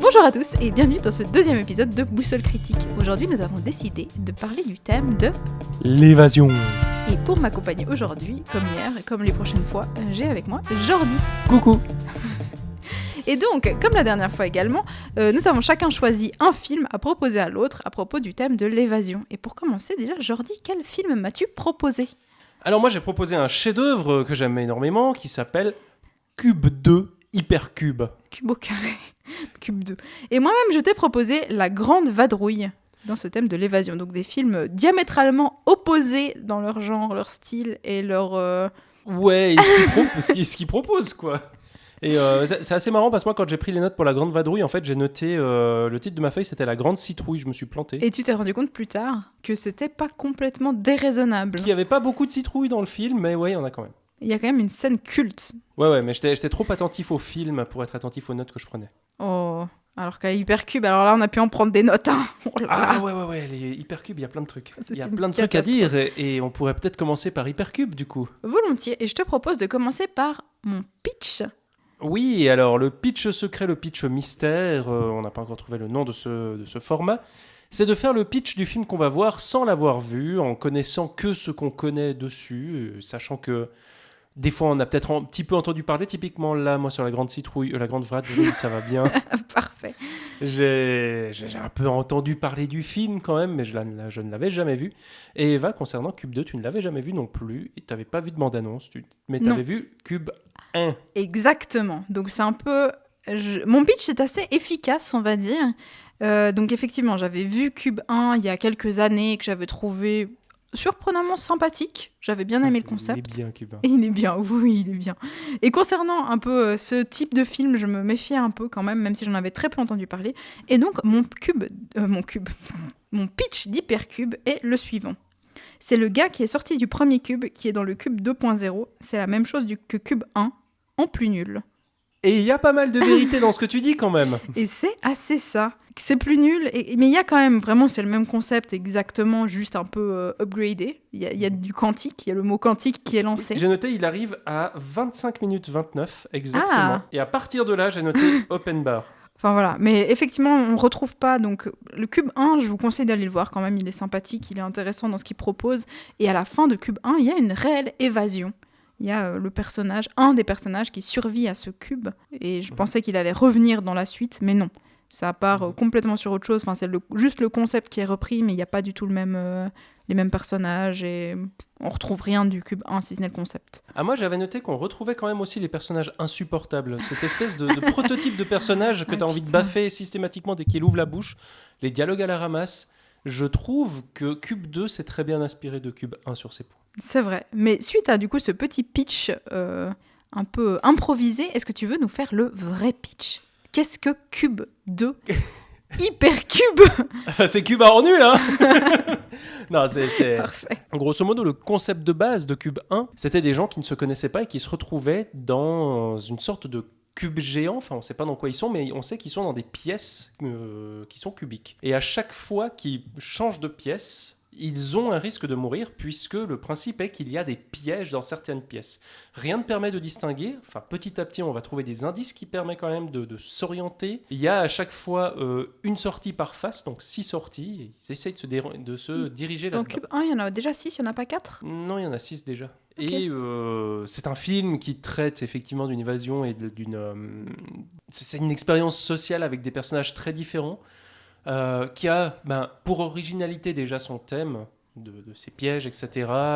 Bonjour à tous et bienvenue dans ce deuxième épisode de Boussole Critique. Aujourd'hui, nous avons décidé de parler du thème de l'évasion. Et pour m'accompagner aujourd'hui, comme hier et comme les prochaines fois, j'ai avec moi Jordi. Coucou. Et donc, comme la dernière fois également, nous avons chacun choisi un film à proposer à l'autre à propos du thème de l'évasion. Et pour commencer, déjà, Jordi, quel film m'as-tu proposé ? Alors moi j'ai proposé un chef-d'œuvre que j'aime énormément qui s'appelle Cube 2 Hypercube. Cube au carré. Cube 2. Et moi-même, je t'ai proposé La Grande Vadrouille dans ce thème de l'évasion. Donc des films diamétralement opposés dans leur genre, leur style et leur... Ouais, et ce qu'il propose quoi. Et c'est assez marrant parce que moi quand j'ai pris les notes pour La Grande Vadrouille, en fait j'ai noté le titre de ma feuille c'était La Grande Citrouille, je me suis planté. Et tu t'es rendu compte plus tard que c'était pas complètement déraisonnable. Il n'y avait pas beaucoup de citrouilles dans le film, mais ouais, il y en a quand même. Il y a quand même une scène culte. Ouais, mais j'étais trop attentif au film pour être attentif aux notes que je prenais. Oh, alors qu'à Hypercube, alors là on a pu en prendre des notes. Hein. Oh là là. Ah ouais, les Hypercube, il y a plein de trucs. C'est Il y a une plein de trucs à catastrophe. dire et on pourrait peut-être commencer par Hypercube du coup. Volontiers. Et je te propose de commencer par mon pitch. Oui, alors le pitch secret, le pitch mystère, on n'a pas encore trouvé le nom de ce format, c'est de faire le pitch du film qu'on va voir sans l'avoir vu, en connaissant que ce qu'on connaît dessus, sachant que des fois on a peut-être un petit peu entendu parler, typiquement là, moi sur La Grande Citrouille, La Grande Vadrouille, ça va bien. Parfait. J'ai un peu entendu parler du film quand même, mais je ne l'avais jamais vu. Et Eva, concernant Cube 2, tu ne l'avais jamais vu non plus, et tu n'avais pas vu de bande-annonce, mais tu avais vu Cube 1. Exactement. Donc c'est un peu... Mon pitch est assez efficace, on va dire. Donc effectivement, j'avais vu Cube 1 il y a quelques années, que j'avais trouvé surprenamment sympathique. J'avais bien aimé le concept. Il est bien, Cube 1. Et il est bien, oui, il est bien. Et concernant un peu ce type de film, je me méfiais un peu quand même si j'en avais très peu entendu parler. Et donc, mon pitch d'Hypercube est le suivant. C'est le gars qui est sorti du premier cube, qui est dans le cube 2.0. C'est la même chose que cube 1, en plus nul. Et il y a pas mal de vérité dans ce que tu dis quand même. Et c'est assez ça. C'est plus nul, mais il y a quand même, vraiment, c'est le même concept exactement, juste un peu upgradé. Il y a du quantique, il y a le mot quantique qui est lancé. J'ai noté, il arrive à 25 minutes 29, exactement. Ah. Et à partir de là, j'ai noté open bar. Enfin voilà, mais effectivement, on ne retrouve pas. Donc, le Cube 1, je vous conseille d'aller le voir quand même, il est sympathique, il est intéressant dans ce qu'il propose. Et à la fin de Cube 1, il y a une réelle évasion. Il y a un des personnages qui survit à ce cube. Et je pensais qu'il allait revenir dans la suite, mais non. Ça part complètement sur autre chose. Enfin, c'est juste le concept qui est repris, mais il n'y a pas du tout les mêmes personnages. Et on retrouve rien du Cube 1, si ce n'est le concept. Ah, moi, j'avais noté qu'on retrouvait quand même aussi les personnages insupportables. Cette espèce de prototype de personnage que tu as envie de baffer systématiquement dès qu'il ouvre la bouche. Les dialogues à la ramasse. Je trouve que Cube 2 s'est très bien inspiré de Cube 1 sur ces points. C'est vrai. Mais suite à du coup ce petit pitch un peu improvisé, est-ce que tu veux nous faire le vrai pitch ? Qu'est-ce que Cube 2 Hypercube? Enfin, c'est Cube 1 en nul, hein. Non, c'est... Parfait. Grosso modo, le concept de base de Cube 1, c'était des gens qui ne se connaissaient pas et qui se retrouvaient dans une sorte de cube géant. Enfin, on ne sait pas dans quoi ils sont, mais on sait qu'ils sont dans des pièces qui sont cubiques. Et à chaque fois qu'ils changent de pièce, ils ont un risque de mourir puisque le principe est qu'il y a des pièges dans certaines pièces. Rien ne permet de distinguer. Enfin, petit à petit, on va trouver des indices qui permettent quand même de s'orienter. Il y a à chaque fois une sortie par face, donc 6 sorties. Et ils essayent de se diriger là-dedans. Dans Cube 1, il y en a déjà 6, il n'y en a pas 4 ? Non, il y en a 6 déjà. Okay. Et c'est un film qui traite effectivement d'une évasion et c'est une expérience sociale avec des personnages très différents. Qui a pour originalité déjà son thème de ces pièges, etc.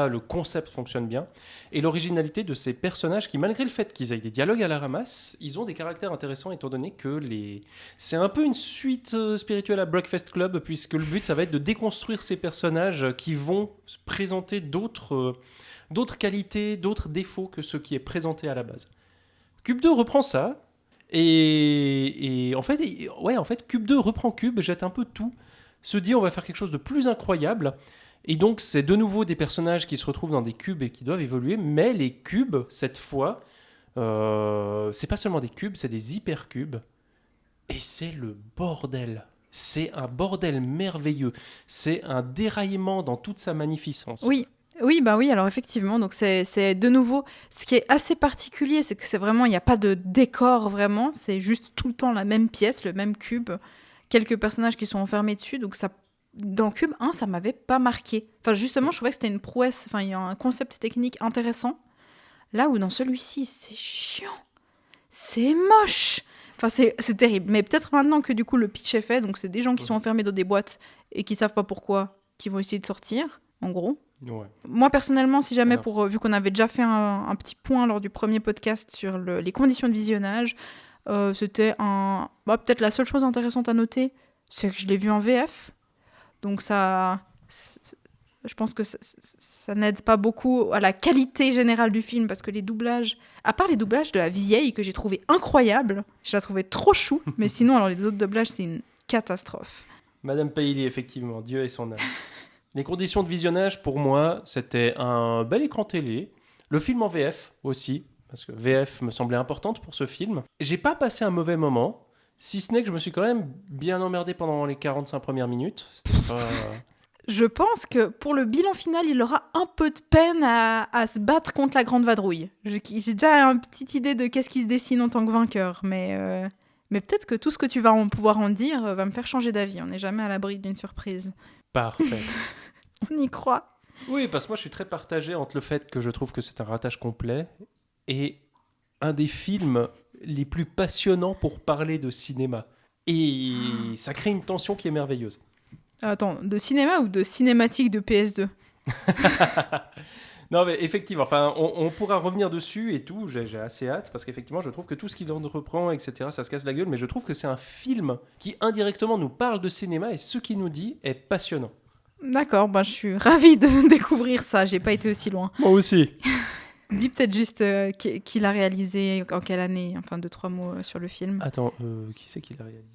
Le concept fonctionne bien. Et l'originalité de ces personnages qui, malgré le fait qu'ils aient des dialogues à la ramasse, ils ont des caractères intéressants étant donné que c'est un peu une suite spirituelle à Breakfast Club, puisque le but, ça va être de déconstruire ces personnages qui vont présenter d'autres qualités, d'autres défauts que ce qui est présenté à la base. Cube 2 reprend ça. Et en fait, Cube 2 reprend Cube, jette un peu tout, se dit on va faire quelque chose de plus incroyable. Et donc, c'est de nouveau des personnages qui se retrouvent dans des cubes et qui doivent évoluer, mais les cubes, cette fois, c'est pas seulement des cubes, c'est des hypercubes. Et c'est le bordel. C'est un bordel merveilleux. C'est un déraillement dans toute sa magnificence. Oui. Oui, bah oui, alors effectivement, donc c'est de nouveau, ce qui est assez particulier, c'est que c'est vraiment, il n'y a pas de décor vraiment, c'est juste tout le temps la même pièce, le même cube, quelques personnages qui sont enfermés dessus, donc ça, dans Cube 1, ça m'avait pas marqué. Enfin, justement, je trouvais que c'était une prouesse, enfin, il y a un concept technique intéressant, là où dans celui-ci, c'est chiant, c'est moche. Enfin, c'est terrible, mais peut-être maintenant que du coup le pitch est fait, donc c'est des gens qui sont enfermés dans des boîtes et qui savent pas pourquoi, qui vont essayer de sortir, en gros. Ouais. Moi, personnellement, si jamais, Voilà. vu qu'on avait déjà fait un petit point lors du premier podcast sur les conditions de visionnage, c'était peut-être la seule chose intéressante à noter, c'est que je l'ai vu en VF. Donc je pense que ça n'aide pas beaucoup à la qualité générale du film, parce que les doublages, à part les doublages de la vieille, que j'ai trouvé incroyable, je la trouvais trop chou, mais sinon, alors les autres doublages, c'est une catastrophe. Madame Pailly, effectivement, Dieu et son âme. Les conditions de visionnage, pour moi, c'était un bel écran télé. Le film en VF aussi, parce que VF me semblait importante pour ce film. J'ai pas passé un mauvais moment, si ce n'est que je me suis quand même bien emmerdé pendant les 45 premières minutes. C'était pas... Je pense que pour le bilan final, il aura un peu de peine à se battre contre la grande vadrouille. J'ai déjà une petite idée de qu'est-ce qui se dessine en tant que vainqueur, mais peut-être que tout ce que tu vas pouvoir en dire va me faire changer d'avis. On n'est jamais à l'abri d'une surprise. Parfait. On y croit. Oui, parce que moi je suis très partagé entre le fait que je trouve que c'est un ratage complet et un des films les plus passionnants pour parler de cinéma. Et ça crée une tension qui est merveilleuse. Attends, de cinéma ou de cinématique de PS2 ? Non, mais effectivement, enfin, on pourra revenir dessus et tout. J'ai assez hâte parce qu'effectivement, je trouve que tout ce qu'il entreprend, etc., ça se casse la gueule. Mais je trouve que c'est un film qui indirectement nous parle de cinéma et ce qu'il nous dit est passionnant. D'accord, je suis ravie de découvrir ça. J'ai pas été aussi loin. Moi aussi. Dis peut-être juste qui l'a réalisé, en quelle année, enfin 2-3 mots sur le film. Attends, qui c'est qui l'a réalisé ?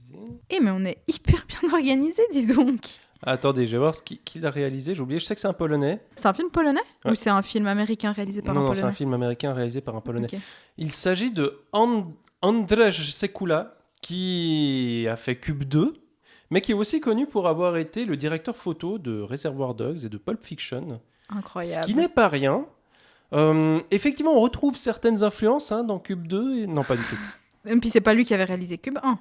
Mais on est hyper bien organisé, dis donc. Attendez, je vais voir qui l'a réalisé. J'ai oublié, je sais que c'est un Polonais. C'est un film polonais ? Ouais. Ou c'est un film américain réalisé par un Non, polonais ? c'est un film américain réalisé par un Polonais. Okay. Il s'agit de Andrzej Sekula, qui a fait Cube 2, mais qui est aussi connu pour avoir été le directeur photo de Reservoir Dogs et de Pulp Fiction. Incroyable. Ce qui n'est pas rien. Effectivement, on retrouve certaines influences dans Cube 2. Et... Non, pas du tout. Et puis c'est pas lui qui avait réalisé Cube 1.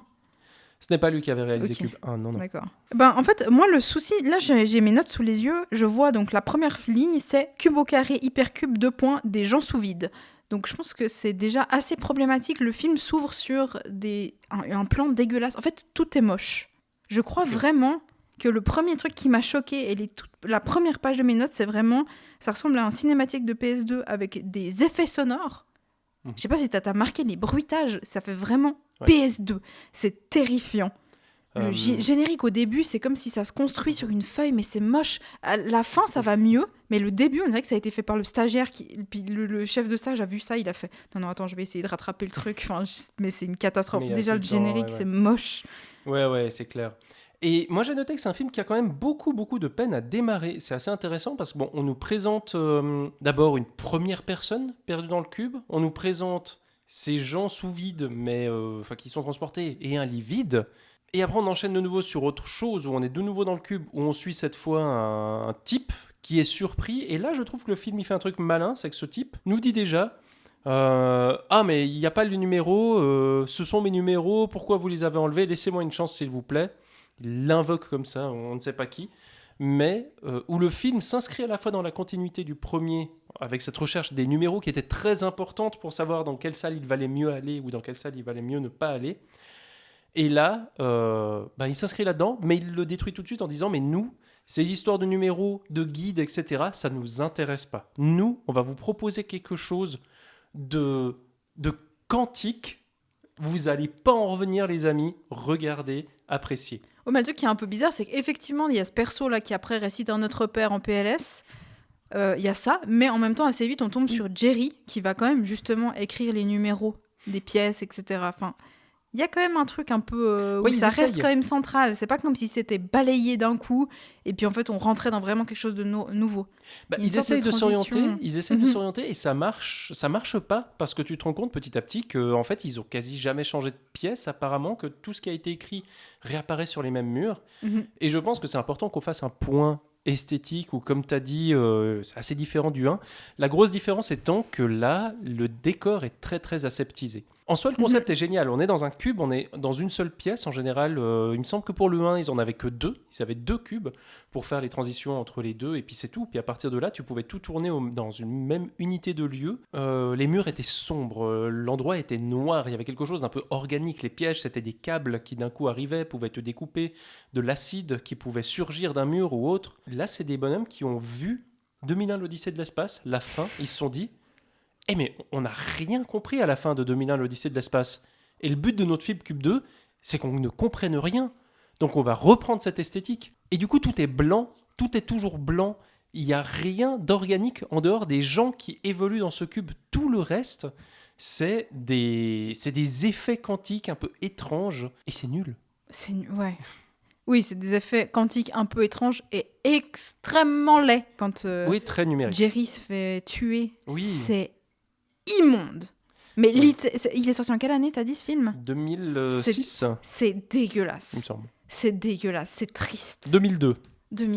Ce n'est pas lui qui avait réalisé Ok. Cube 1, non. D'accord. En fait, moi, le souci, là, j'ai mes notes sous les yeux. Je vois donc la première ligne, c'est cube au carré, hypercube, 2 points, des gens sous vide. Donc je pense que c'est déjà assez problématique. Le film s'ouvre sur un plan dégueulasse. En fait, tout est moche. Je crois vraiment que le premier truc qui m'a choqué, et la première page de mes notes, c'est vraiment, ça ressemble à un cinématique de PS2 avec des effets sonores. Je sais pas si t'as marqué les bruitages, ça fait vraiment PS2. C'est terrifiant. Le générique au début, c'est comme si ça se construit sur une feuille, mais c'est moche. À la fin, ça va mieux, mais le début, on dirait que ça a été fait par le stagiaire. Puis le chef de stage a vu ça, il a fait « Non, attends, je vais essayer de rattraper le truc. » Mais c'est une catastrophe. Déjà, le générique, c'est moche. Ouais, c'est clair. Et moi, j'ai noté que c'est un film qui a quand même beaucoup de peine à démarrer. C'est assez intéressant parce qu'on nous présente d'abord une première personne perdue dans le cube. On nous présente ces gens sous vide, mais qui sont transportés, et un lit vide. Et après, on enchaîne de nouveau sur autre chose, où on est de nouveau dans le cube, où on suit cette fois un type qui est surpris. Et là, je trouve que le film, il fait un truc malin, c'est que ce type nous dit déjà... mais il n'y a pas le numéro, ce sont mes numéros, pourquoi vous les avez enlevés? Laissez-moi une chance, s'il vous plaît. Il l'invoque comme ça, on ne sait pas qui. Mais où le film s'inscrit à la fois dans la continuité du premier, avec cette recherche des numéros qui était très importante pour savoir dans quelle salle il valait mieux aller ou dans quelle salle il valait mieux ne pas aller. Et là, il s'inscrit là-dedans, mais il le détruit tout de suite en disant « Mais nous, ces histoires de numéros, de guides, etc., ça ne nous intéresse pas. Nous, on va vous proposer quelque chose de quantique. Vous n'allez pas en revenir, les amis. Regardez, appréciez. » Mais le truc qui est un peu bizarre, c'est qu'effectivement, il y a ce perso-là qui après récite un autre père en PLS. Il y a ça, mais en même temps, assez vite, on tombe sur Jerry, qui va quand même justement écrire les numéros des pièces, etc. Enfin, il y a quand même un truc un peu où ça reste quand même central. C'est pas comme si c'était balayé d'un coup et puis en fait on rentrait dans vraiment quelque chose de nouveau. Ils essayent de s'orienter, et ça marche pas parce que tu te rends compte petit à petit que en fait ils ont quasi jamais changé de pièce apparemment, que tout ce qui a été écrit réapparaît sur les mêmes murs. Et je pense que c'est important qu'on fasse un point esthétique ou comme tu as dit, c'est assez différent du 1. La grosse différence étant que là, le décor est très très aseptisé. En soi, le concept est génial. On est dans un cube, on est dans une seule pièce. En général, il me semble que pour le 1, ils en avaient que 2. Ils avaient 2 cubes pour faire les transitions entre les deux, et puis c'est tout. Puis à partir de là, tu pouvais tout tourner dans une même unité de lieu. Les murs étaient sombres, l'endroit était noir. Il y avait quelque chose d'un peu organique. Les pièges, c'était des câbles qui d'un coup arrivaient, pouvaient te découper, de l'acide qui pouvait surgir d'un mur ou autre. Là, c'est des bonhommes qui ont vu 2001 l'Odyssée de l'espace, la fin. Ils se sont dit... mais on n'a rien compris à la fin de 2001 l'Odyssée de l'espace. Et le but de notre film Cube 2, c'est qu'on ne comprenne rien. Donc on va reprendre cette esthétique. Et du coup, tout est blanc, tout est toujours blanc. Il n'y a rien d'organique en dehors des gens qui évoluent dans ce cube. Tout le reste, c'est des effets quantiques un peu étranges. Et c'est nul. Ouais. Oui, c'est des effets quantiques un peu étranges et extrêmement laids. Quand oui, très numérique. Jerry se fait tuer, c'est immonde. Mais il est sorti en quelle année, t'as dit, ce film ? 2006. C'est dégueulasse. Il me semble. C'est dégueulasse, c'est triste. 2002.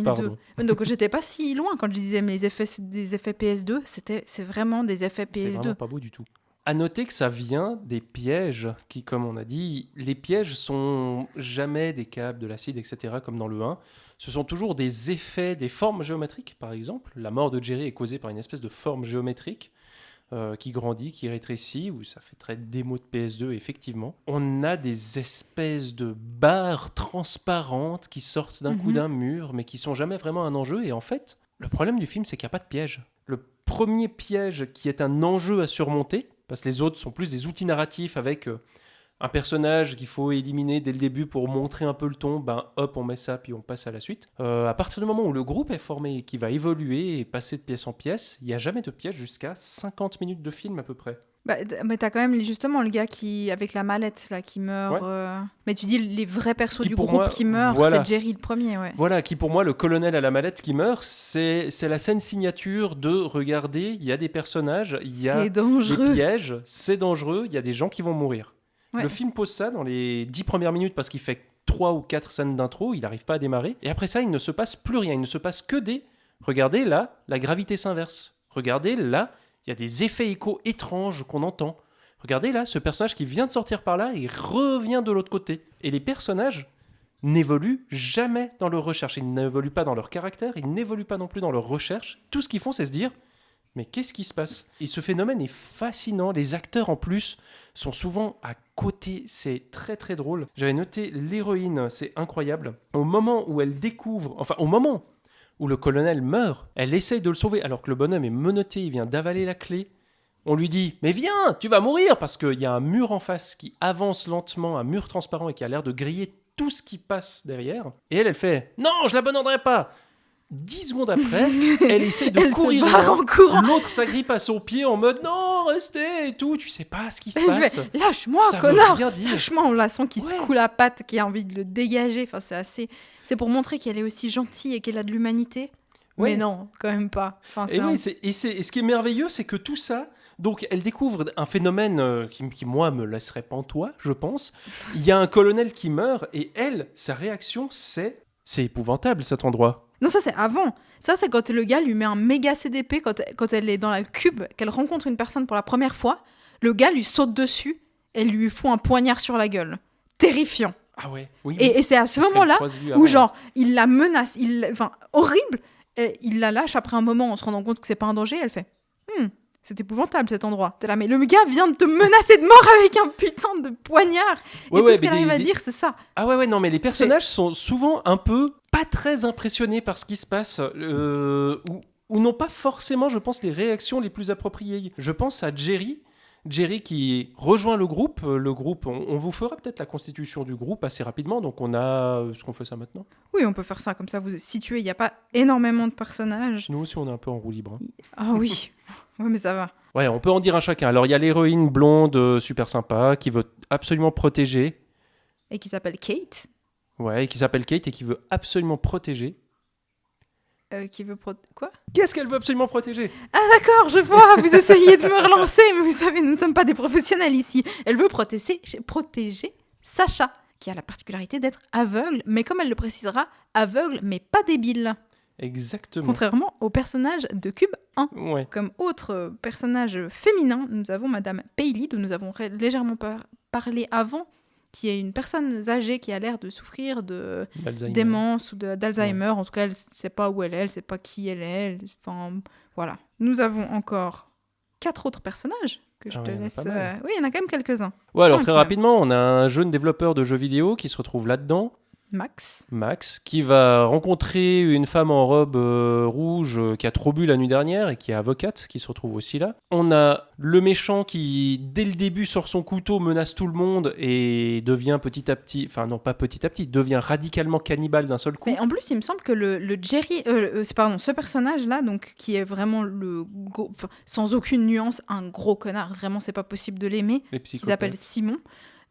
Pardon. Donc j'étais pas si loin quand je disais des effets PS2, c'est vraiment des effets PS2. C'est vraiment pas beau du tout. À noter que ça vient des pièges qui, comme on a dit, les pièges sont jamais des câbles, de l'acide, etc. comme dans le 1. Ce sont toujours des effets, des formes géométriques, par exemple. La mort de Jerry est causée par une espèce de forme géométrique qui grandit, qui rétrécit, ou ça fait très démo de PS2, effectivement. On a des espèces de barres transparentes qui sortent d'un coup d'un mur, mais qui sont jamais vraiment un enjeu. Et en fait, le problème du film, c'est qu'il n'y a pas de piège. Le premier piège qui est un enjeu à surmonter, parce que les autres sont plus des outils narratifs avec un personnage qu'il faut éliminer dès le début pour montrer un peu le ton, hop, on met ça, puis on passe à la suite. À partir du moment où le groupe est formé et qui va évoluer et passer de pièce en pièce, il n'y a jamais de piège jusqu'à 50 minutes de film à peu près. Mais t'as quand même justement le gars avec la mallette là, qui meurt. Ouais. Mais tu dis les vrais persos du groupe qui meurent, c'est Jerry le premier. Ouais. Voilà, qui pour moi, le colonel à la mallette qui meurt, c'est la scène signature de regarder, il y a des personnages, il y a des pièges, c'est dangereux, il y a des gens qui vont mourir. Ouais. Le film pose ça dans les 10 premières minutes parce qu'il fait 3 ou 4 scènes d'intro, il n'arrive pas à démarrer. Et après ça, il ne se passe plus rien, il ne se passe que des... Regardez là, la gravité s'inverse. Regardez là, il y a des effets échos étranges qu'on entend. Regardez là, ce personnage qui vient de sortir par là et revient de l'autre côté. Et les personnages n'évoluent jamais dans leur recherche. Ils n'évoluent pas dans leur caractère, ils n'évoluent pas non plus dans leur recherche. Tout ce qu'ils font, c'est se dire... Mais qu'est-ce qui se passe ? Et ce phénomène est fascinant. Les acteurs, en plus, sont souvent à côté. C'est très, très drôle. J'avais noté l'héroïne, c'est incroyable. Au moment où elle découvre... Enfin, au moment où le colonel meurt, elle essaye de le sauver, alors que le bonhomme est menotté, il vient d'avaler la clé. On lui dit « Mais viens, tu vas mourir !» Parce qu'il y a un mur en face qui avance lentement, un mur transparent et qui a l'air de griller tout ce qui passe derrière. Et elle fait « Non, je l'abandonnerai pas !» 10 secondes après, elle essaie de courir en courant. L'autre s'agrippe à son pied en mode non, restez et tout. Tu sais pas ce qui se passe. Fait, lâche-moi, ça connard. Veut rien dire. Lâche-moi, on la sent qui secoue la patte, qui a envie de le dégager. Enfin, c'est pour montrer qu'elle est aussi gentille et qu'elle a de l'humanité. Ouais. Mais non, quand même pas. Enfin, et ce qui est merveilleux, c'est que tout ça. Donc, elle découvre un phénomène qui, moi, me laisserait pantois, je pense. Il y a un colonel qui meurt et elle, sa réaction, c'est épouvantable cet endroit. Non, ça c'est avant. Ça c'est quand le gars lui met un méga CDP, quand elle est dans la cube, qu'elle rencontre une personne pour la première fois, le gars lui saute dessus et lui fout un poignard sur la gueule. Terrifiant. Ah ouais, oui. Et c'est à ce moment-là où genre, il la menace, horrible, il la lâche après un moment en se rendant compte que c'est pas un danger, elle fait c'est épouvantable cet endroit. T'es là, mais le gars vient de te menacer de mort avec un putain de poignard. Et tout ce qu'elle arrive à dire, c'est ça. Ah ouais, non, mais les personnages sont souvent un peu pas très impressionnés par ce qui se passe, ou n'ont pas forcément, je pense, les réactions les plus appropriées. Je pense à Jerry qui rejoint le groupe. On vous fera peut-être la constitution du groupe assez rapidement, donc est-ce qu'on fait ça maintenant ? Oui, on peut faire ça, comme ça vous situez, il n'y a pas énormément de personnages. Nous aussi, on est un peu en roue libre. Ah oui, oui, mais ça va. Ouais, on peut en dire un chacun. Alors, il y a l'héroïne blonde, super sympa, qui veut absolument protéger. Et qui s'appelle Kate. Ouais, qui s'appelle Kate et qui veut absolument protéger. Quoi ? Qu'est-ce qu'elle veut absolument protéger ? Ah d'accord, je vois, vous essayez de me relancer, mais vous savez, nous ne sommes pas des professionnels ici. Elle veut protéger Sacha, qui a la particularité d'être aveugle, mais comme elle le précisera, aveugle mais pas débile. Exactement. Contrairement au personnage de Cube 1. Ouais. Comme autre personnage féminin, nous avons Madame Paisley, dont nous avons légèrement parlé avant, qui est une personne âgée qui a l'air de souffrir de démence ou d'Alzheimer. En tout cas, elle ne sait pas où elle est, elle ne sait pas qui elle est. Enfin, voilà. Nous avons encore 4 autres personnages que je te laisse... Oui, il y en a quand même quelques-uns. Ouais, alors très rapidement, on a un jeune développeur de jeux vidéo qui se retrouve là-dedans. Max, qui va rencontrer une femme en robe rouge qui a trop bu la nuit dernière et qui est avocate, qui se retrouve aussi là. On a le méchant qui, dès le début, sort son couteau, menace tout le monde et devient petit à petit, enfin non pas petit à petit, devient radicalement cannibale d'un seul coup. Mais en plus, il me semble que le Jerry, ce personnage-là, donc qui est vraiment sans aucune nuance, un gros connard, vraiment c'est pas possible de l'aimer, qui s'appelle Simon.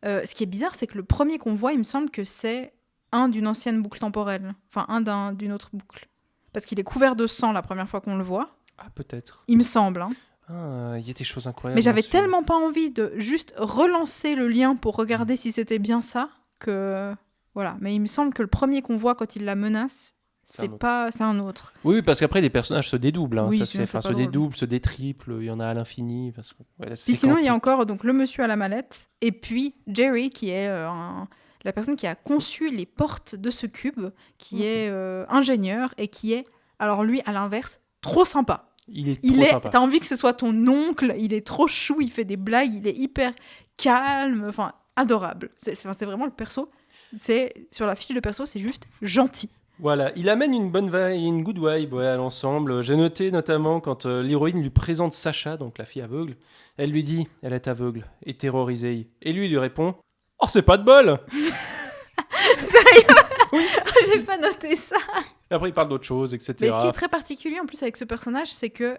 Ce qui est bizarre, c'est que le premier qu'on voit, il me semble que c'est un d'une ancienne boucle temporelle, enfin d'une autre boucle. Parce qu'il est couvert de sang la première fois qu'on le voit. Ah, peut-être. Il me semble. Il y a des choses incroyables. Mais j'avais tellement pas envie de juste relancer le lien pour regarder si c'était bien ça, que... Voilà. Mais il me semble que le premier qu'on voit quand il la menace, c'est un autre. Oui, parce qu'après, les personnages se dédoublent. Oui, se dédoublent, se détriplent, il y en a à l'infini. Parce que, puis sinon, il y a encore donc, le monsieur à la mallette, et puis Jerry, qui est... la personne qui a conçu les portes de ce cube, qui est ingénieur et qui est, alors lui, à l'inverse, trop sympa. Il est trop sympa. T'as envie que ce soit ton oncle, il est trop chou, il fait des blagues, il est hyper calme, enfin, adorable. C'est vraiment le perso. Sur la fiche de perso, c'est juste gentil. Voilà, il amène une bonne vibe, une good vibe à l'ensemble. J'ai noté notamment quand l'héroïne lui présente Sacha, donc la fille aveugle, elle lui dit « Elle est aveugle et terrorisée ». Et lui, il lui répond « Oh, c'est pas de bol !» Sérieux? Oui. J'ai pas noté ça. Et après, il parle d'autre chose, etc. Mais ce qui est très particulier en plus avec ce personnage, c'est que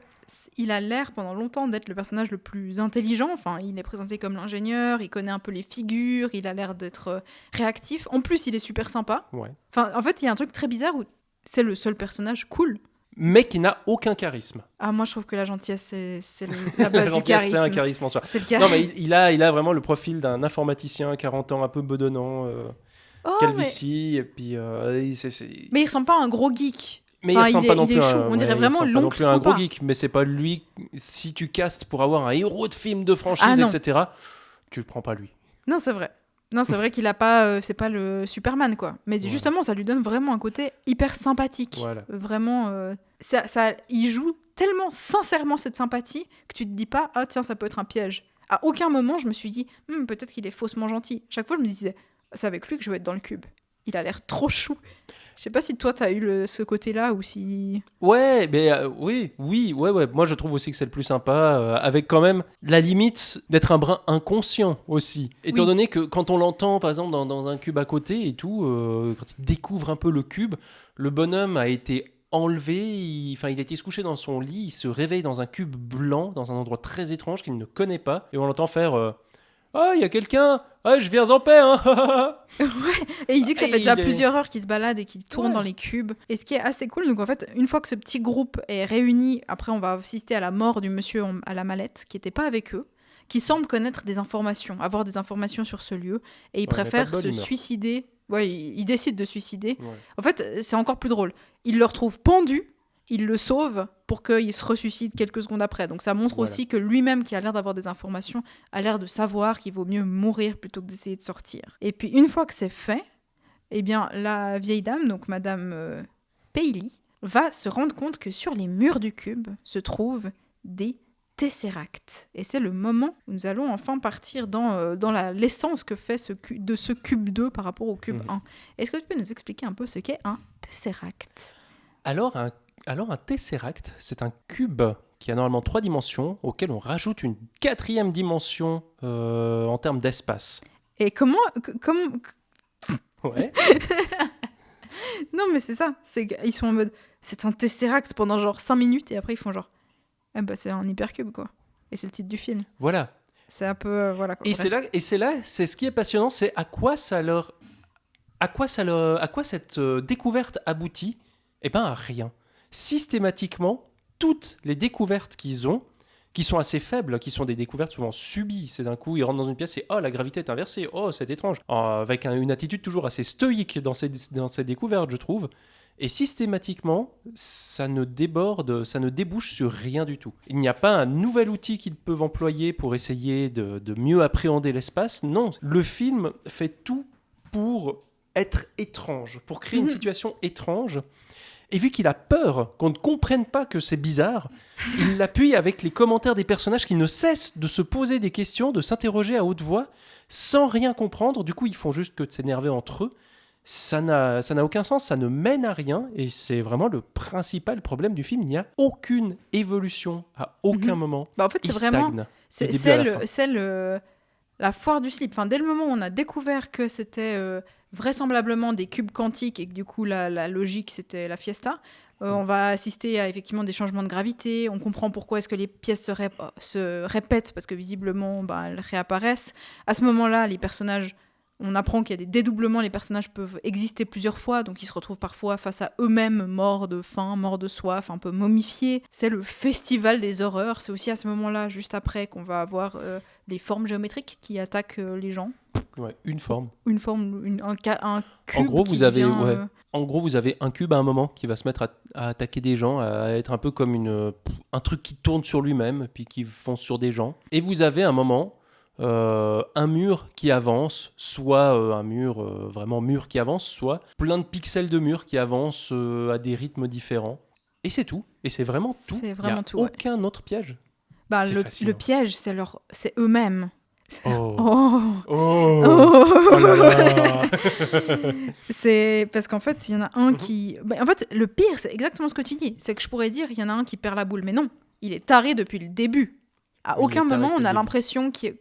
il a l'air pendant longtemps d'être le personnage le plus intelligent. Enfin, il est présenté comme l'ingénieur, il connaît un peu les figures, il a l'air d'être réactif. En plus, il est super sympa. Ouais. Enfin, en fait, il y a un truc très bizarre où c'est le seul personnage cool. Mais qui n'a aucun charisme. Ah, moi je trouve que la gentillesse, c'est la base du charisme. C'est un charisme en soi. C'est Non, mais il a vraiment le profil d'un informaticien à 40 ans, un peu bedonnant, calvitie, et puis... Mais il ressemble pas à un gros geek. Mais il ressemble pas non plus on dirait vraiment l'oncle sympa. Un gros geek, mais c'est pas lui. Si tu castes pour avoir un héros de film de franchise, etc., tu le prends pas lui. Non, c'est vrai. Non, c'est vrai qu'il a pas, c'est pas le Superman, quoi. Mais justement, ça lui donne vraiment un côté hyper sympathique. Voilà. Vraiment, il joue tellement sincèrement cette sympathie que tu te dis pas, ah tiens, ça peut être un piège. À aucun moment, je me suis dit, peut-être qu'il est faussement gentil. Chaque fois, je me disais, c'est avec lui que je veux être dans le cube. Il a l'air trop chou. Je sais pas si toi, t'as eu ce côté-là ou si... Ouais, mais oui. Moi, je trouve aussi que c'est le plus sympa, avec quand même la limite d'être un brin inconscient aussi. Étant donné que quand on l'entend, par exemple, dans un cube à côté et tout, quand il découvre un peu le cube, le bonhomme a été enlevé, il a été se coucher dans son lit, il se réveille dans un cube blanc, dans un endroit très étrange qu'il ne connaît pas, et on l'entend faire... Ah, il y a quelqu'un! Ah, je viens en paix, hein! Ouais, et il dit que ça fait déjà plusieurs heures qu'il se balade et qu'il tourne dans les cubes. Et ce qui est assez cool, donc en fait, une fois que ce petit groupe est réuni, après on va assister à la mort du monsieur à la mallette, qui n'était pas avec eux, qui semble connaître des informations, avoir des informations sur ce lieu, et il préfère se suicider. Ouais, il décide de suicider. Ouais. En fait, c'est encore plus drôle. Il le retrouve pendu, il le sauve pour qu'il se ressuscite quelques secondes après. Donc ça montre aussi que lui-même, qui a l'air d'avoir des informations, a l'air de savoir qu'il vaut mieux mourir plutôt que d'essayer de sortir. Et puis une fois que c'est fait, eh bien la vieille dame, donc Madame Paisley, va se rendre compte que sur les murs du cube se trouvent des Tesseract. Et c'est le moment où nous allons enfin partir dans l'essence que fait de ce cube 2 par rapport au cube 1. Est-ce que tu peux nous expliquer un peu ce qu'est un Tesseract ? Alors un Tesseract, c'est un cube qui a normalement 3 dimensions, auquel on rajoute une 4e dimension en termes d'espace. Et comment... Ouais. Non, mais c'est ça. Ils sont en mode... C'est un Tesseract pendant genre 5 minutes, et après ils font genre... c'est un hypercube, quoi. Et c'est le titre du film. Voilà. C'est un peu... voilà. Quoi. Et c'est ce qui est passionnant, c'est à quoi cette découverte aboutit. Eh ben, à rien. Systématiquement, toutes les découvertes qu'ils ont, qui sont assez faibles, qui sont des découvertes souvent subies, c'est d'un coup, ils rentrent dans une pièce et « Oh, la gravité est inversée. Oh, c'est étrange. » Avec une attitude toujours assez stoïque dans ces découvertes, je trouve. Et systématiquement, ça ne débouche sur rien du tout. Il n'y a pas un nouvel outil qu'ils peuvent employer pour essayer de mieux appréhender l'espace. Non, le film fait tout pour être étrange, pour créer une situation étrange. Et vu qu'il a peur qu'on ne comprenne pas que c'est bizarre, il l'appuie avec les commentaires des personnages qui ne cessent de se poser des questions, de s'interroger à haute voix, sans rien comprendre. Du coup, ils font juste que de s'énerver entre eux. Ça n'a aucun sens, ça ne mène à rien. Et c'est vraiment le principal problème du film. Il n'y a aucune évolution à aucun moment. En fait, Il c'est vraiment... stagne. C'est la foire du slip. Enfin, dès le moment où on a découvert que c'était vraisemblablement des cubes quantiques et que du coup la logique c'était la fiesta, on va assister à effectivement des changements de gravité. On comprend pourquoi est-ce que les pièces se répètent parce que visiblement elles réapparaissent. À ce moment-là, les personnages, on apprend qu'il y a des dédoublements, les personnages peuvent exister plusieurs fois, donc ils se retrouvent parfois face à eux-mêmes, morts de faim, morts de soif, un peu momifiés. C'est le festival des horreurs. C'est aussi à ce moment-là, juste après, qu'on va avoir des formes géométriques qui attaquent les gens. Ouais, une forme. Un cube. En gros, vous avez un cube à un moment qui va se mettre à attaquer des gens, à être un peu comme un truc qui tourne sur lui-même, puis qui fonce sur des gens. Et vous avez un moment... un mur qui avance, soit un mur vraiment mur qui avance, soit plein de pixels de mur qui avancent à des rythmes différents. Et c'est tout. Et c'est vraiment tout. C'est vraiment tout. Il n'y a aucun autre piège. Le piège, c'est eux-mêmes. Oh là là. C'est parce qu'en fait, il y en a un qui... en fait, le pire, c'est exactement ce que tu dis. C'est que je pourrais dire, il y en a un qui perd la boule. Mais non, il est taré depuis le début. À aucun moment, on a l'impression qu'ils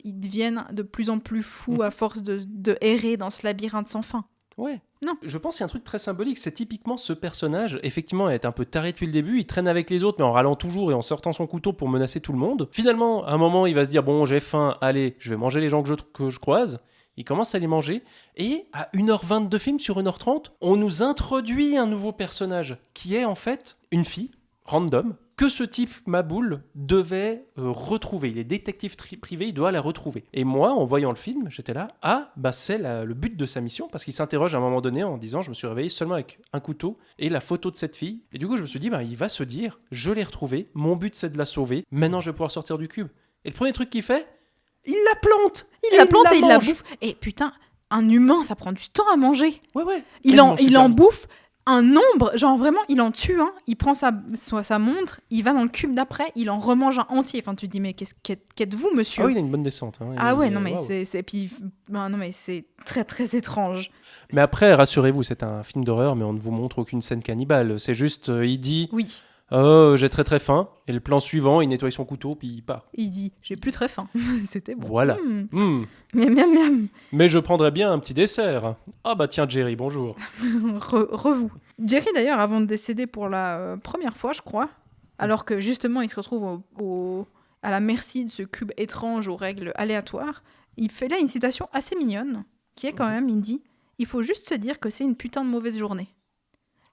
deviennent de plus en plus fous à force de errer dans ce labyrinthe sans fin. Ouais. Non. Je pense qu'il y a un truc très symbolique. C'est typiquement ce personnage, effectivement, est un peu taré depuis le début. Il traîne avec les autres, mais en râlant toujours et en sortant son couteau pour menacer tout le monde. Finalement, à un moment, il va se dire, bon, j'ai faim, allez, je vais manger les gens que je croise. Il commence à les manger. Et à 1h20 de film sur 1h30, on nous introduit un nouveau personnage qui est en fait une fille, random, que ce type Maboul devait retrouver. Il est détective privé, il doit la retrouver. Et moi, en voyant le film, j'étais là, c'est le but de sa mission, parce qu'il s'interroge à un moment donné en disant, je me suis réveillé seulement avec un couteau et la photo de cette fille. Et du coup, je me suis dit, il va se dire, je l'ai retrouvée, mon but c'est de la sauver, maintenant je vais pouvoir sortir du cube. Et le premier truc qu'il fait, il la plante. Il la plante et il la bouffe. Et putain, un humain, ça prend du temps à manger. Ouais. Il en bouffe un nombre, genre vraiment, il en tue un, il prend sa montre, il va dans le cube d'après, il en remange un entier. Enfin, tu te dis, mais qu'êtes-vous, monsieur ? Il a une bonne descente. Hein. Mais c'est très, très étrange. Mais après, rassurez-vous, c'est un film d'horreur, mais on ne vous montre aucune scène cannibale. C'est juste, il dit... Oui. J'ai très très faim. Et le plan suivant, il nettoie son couteau, puis il part. Il dit, j'ai plus très faim. C'était bon. Voilà. Miam, miam, miam. Mais je prendrais bien un petit dessert. Tiens, Jerry, bonjour. Revoue. Jerry, d'ailleurs, avant de décéder pour la première fois, je crois, alors que justement, il se retrouve à la merci de ce cube étrange aux règles aléatoires, il fait là une citation assez mignonne, qui est quand même, il dit, il faut juste se dire que c'est une putain de mauvaise journée.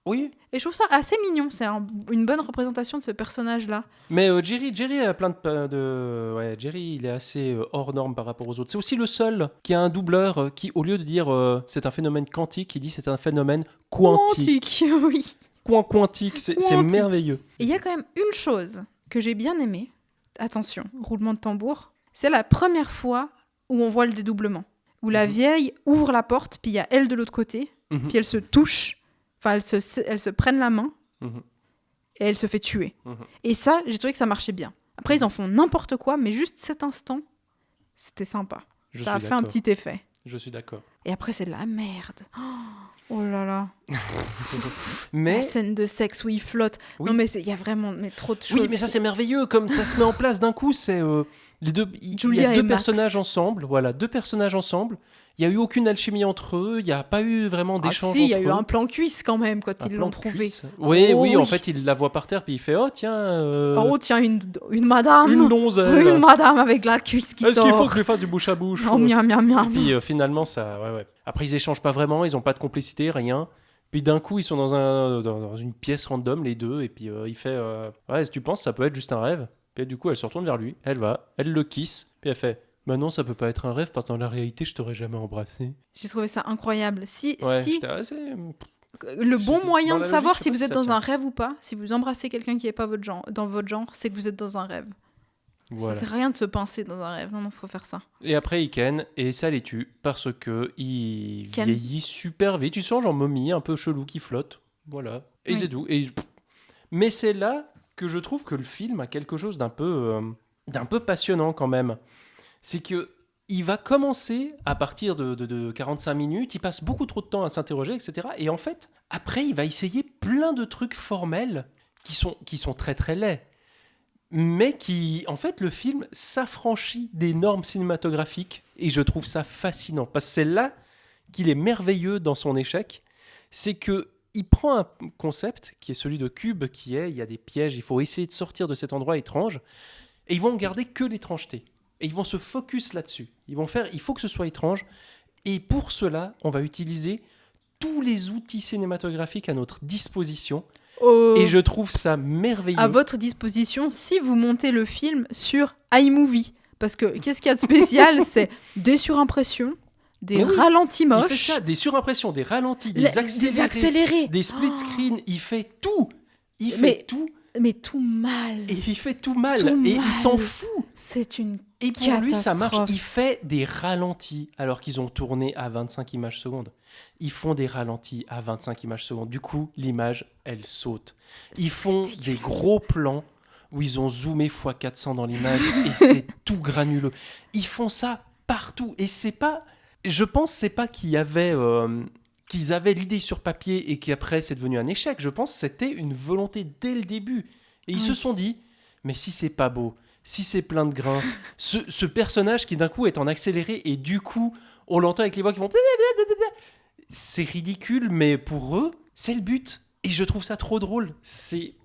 Oui. Et je trouve ça assez mignon. C'est une bonne représentation de ce personnage-là. Mais Jerry a plein de... Ouais, Jerry, il est assez hors norme par rapport aux autres. C'est aussi le seul qui a un doubleur qui, au lieu de dire c'est un phénomène quantique, il dit c'est un phénomène quantique. Oui. Quantique, c'est merveilleux. Et il y a quand même une chose que j'ai bien aimée. Attention, roulement de tambour. C'est la première fois où on voit le dédoublement. Où la vieille ouvre la porte, puis il y a elle de l'autre côté, puis elle se touche. Enfin, elles se prennent la main et elle se fait tuer. Et ça, j'ai trouvé que ça marchait bien. Après, ils en font n'importe quoi, mais juste cet instant, c'était sympa. Ça a fait un petit effet. Je suis d'accord. Et après, c'est de la merde. Oh là là. Mais... La scène de sexe où il flotte. Oui. Non, mais il y a vraiment trop de choses. Oui, mais ça, c'est merveilleux. Comme ça se met en place d'un coup, c'est... Il y a deux personnages ensemble. Voilà, deux personnages ensemble. Il n'y a eu aucune alchimie entre eux, il n'y a pas eu vraiment d'échange entre eux. Si, il y a eu un plan cuisse quand même quand ils l'ont trouvé. Oui, en fait, il la voit par terre, puis il fait « Oh, tiens... tiens, une madame. Une donzelle. Une madame avec la cuisse qui sort. Est-ce qu'il faut que je lui fasse du bouche à bouche ?» Oh, miam. Et puis finalement, ça... Ouais. Après, ils échangent pas vraiment, ils n'ont pas de complicité, rien. Puis d'un coup, ils sont dans une pièce random, les deux, et puis il fait « Ouais, si tu penses, ça peut être juste un rêve. » Puis du coup, elle se retourne vers lui, elle le kiss, puis elle fait... Bah non, ça peut pas être un rêve parce que dans la réalité, je t'aurais jamais embrassé. J'ai trouvé ça incroyable. Le bon moyen dans de la savoir logique, si je sais vous pas êtes si ça dans tient. un rêve ou pas, si vous embrassez quelqu'un qui n'est pas dans votre genre, c'est que vous êtes dans un rêve. Voilà. Ça sert à rien de se pincer dans un rêve. Non, faut faire ça. Et après, il ken et ça les tue parce que il Ken. vieillit super vite. Il change en momie un peu chelou qui flotte. Voilà. Et Oui. c'est tout. Mais c'est là que je trouve que le film a quelque chose d'un peu passionnant quand même. C'est que il va commencer à partir de 45 minutes. Il passe beaucoup trop de temps à s'interroger, etc. Et en fait, après, il va essayer plein de trucs formels qui sont très très laids. Mais qui, en fait, le film s'affranchit des normes cinématographiques et je trouve ça fascinant parce que c'est là qu'il est merveilleux dans son échec. C'est que il prend un concept qui est celui de cube, il y a des pièges, il faut essayer de sortir de cet endroit étrange et ils vont garder que l'étrangeté et ils vont se focus là-dessus. Ils vont faire, il faut que ce soit étrange et pour cela, on va utiliser tous les outils cinématographiques à notre disposition. Et je trouve ça merveilleux. À votre disposition si vous montez le film sur iMovie. Parce que qu'est-ce qu'il y a de spécial? C'est des surimpressions, des ralentis Il moches. fait ça, des surimpressions, des ralentis, des accélérés, des split screens. Il fait tout. Il fait tout. Mais tout mal. Et il fait tout mal. Tout Et mal. il s'en fout. C'est une Et pour lui, ça marche. catastrophe. Il fait des ralentis alors qu'ils ont tourné à 25 images secondes. Ils font des ralentis à 25 images secondes. Du coup, l'image, elle saute. Ils font des gros plans où ils ont zoomé x400 dans l'image et c'est tout granuleux. Ils font ça partout. Et c'est pas... Je pense que c'est pas qu'ils avaient l'idée sur papier et qu'après c'est devenu un échec. Je pense que c'était une volonté dès le début. Et ils se sont dit, mais si c'est pas beau, si c'est plein de grains, ce personnage qui d'un coup est en accéléré et du coup on l'entend avec les voix qui vont... C'est ridicule, mais pour eux, c'est le but. Et je trouve ça trop drôle.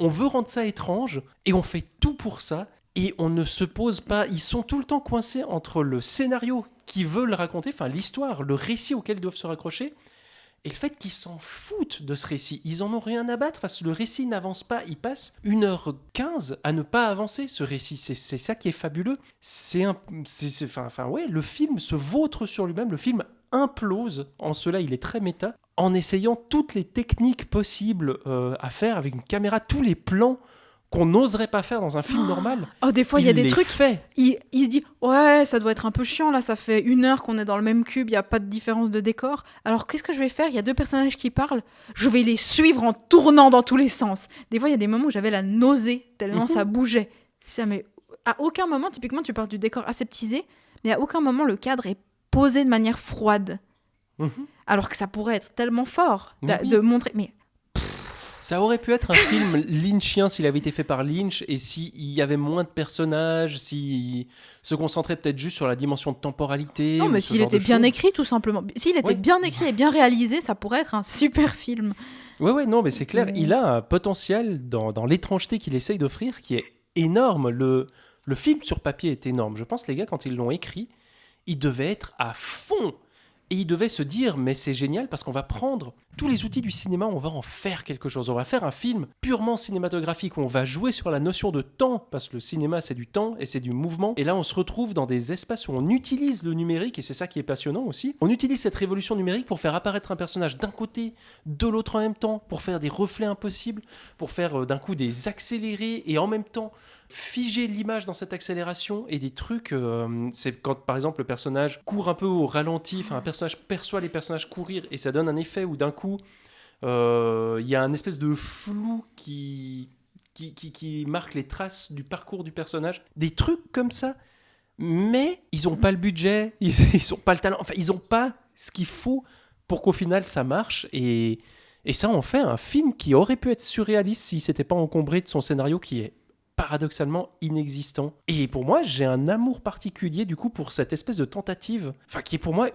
On veut rendre ça étrange et on fait tout pour ça. Et on ne se pose pas... Ils sont tout le temps coincés entre le scénario qu'ils veulent raconter, enfin l'histoire, le récit auquel ils doivent se raccrocher, et le fait qu'ils s'en foutent de ce récit. Ils en ont rien à battre parce que le récit n'avance pas. Il passe 1h15 à ne pas avancer, ce récit. C'est ça qui est fabuleux. Le film se vautre sur lui-même. Le film implose. En cela, il est très méta. En essayant toutes les techniques possibles à faire avec une caméra, tous les plans qu'on n'oserait pas faire dans un film normal. Oh, des fois, il y a des trucs... Fait. Il se dit, ouais, ça doit être un peu chiant, là, ça fait 1 heure qu'on est dans le même cube, il n'y a pas de différence de décor. Alors, qu'est-ce que je vais faire? Il y a 2 personnages qui parlent, je vais les suivre en tournant dans tous les sens. Des fois, il y a des moments où j'avais la nausée, tellement ça bougeait. Ça, mais à aucun moment, typiquement, tu parles du décor aseptisé, mais à aucun moment, le cadre est posé de manière froide. Alors que ça pourrait être tellement fort de montrer... Mais ça aurait pu être un film lynchien s'il avait été fait par Lynch et s'il y avait moins de personnages, s'il se concentrait peut-être juste sur la dimension de temporalité. non, mais s'il était bien écrit, tout simplement. S'il était bien écrit et bien réalisé, ça pourrait être un super film. Ouais, non, mais c'est clair. Il a un potentiel dans l'étrangeté qu'il essaye d'offrir qui est énorme. Le film sur papier est énorme. Je pense, les gars, quand ils l'ont écrit, ils devaient être à fond. Et ils devaient se dire, mais c'est génial parce qu'on va prendre tous les outils du cinéma, on va en faire quelque chose. On va faire un film purement cinématographique où on va jouer sur la notion de temps, parce que le cinéma, c'est du temps et c'est du mouvement. Et là, on se retrouve dans des espaces où on utilise le numérique, et c'est ça qui est passionnant aussi. On utilise cette révolution numérique pour faire apparaître un personnage d'un côté, de l'autre en même temps, pour faire des reflets impossibles, pour faire d'un coup des accélérés, et en même temps figer l'image dans cette accélération, et des trucs... c'est quand, par exemple, le personnage court un peu au ralenti, enfin, un personnage perçoit les personnages courir, et ça donne un effet où d'un coup, il y a un espèce de flou qui marque les traces du parcours du personnage. Des trucs comme ça. Mais ils n'ont pas le budget, ils n'ont pas le talent. Enfin, ils n'ont pas ce qu'il faut pour qu'au final, ça marche. Et ça en fait un film qui aurait pu être surréaliste s'il ne s'était pas encombré de son scénario qui est paradoxalement inexistant. Et pour moi, j'ai un amour particulier du coup pour cette espèce de tentative, enfin qui est pour moi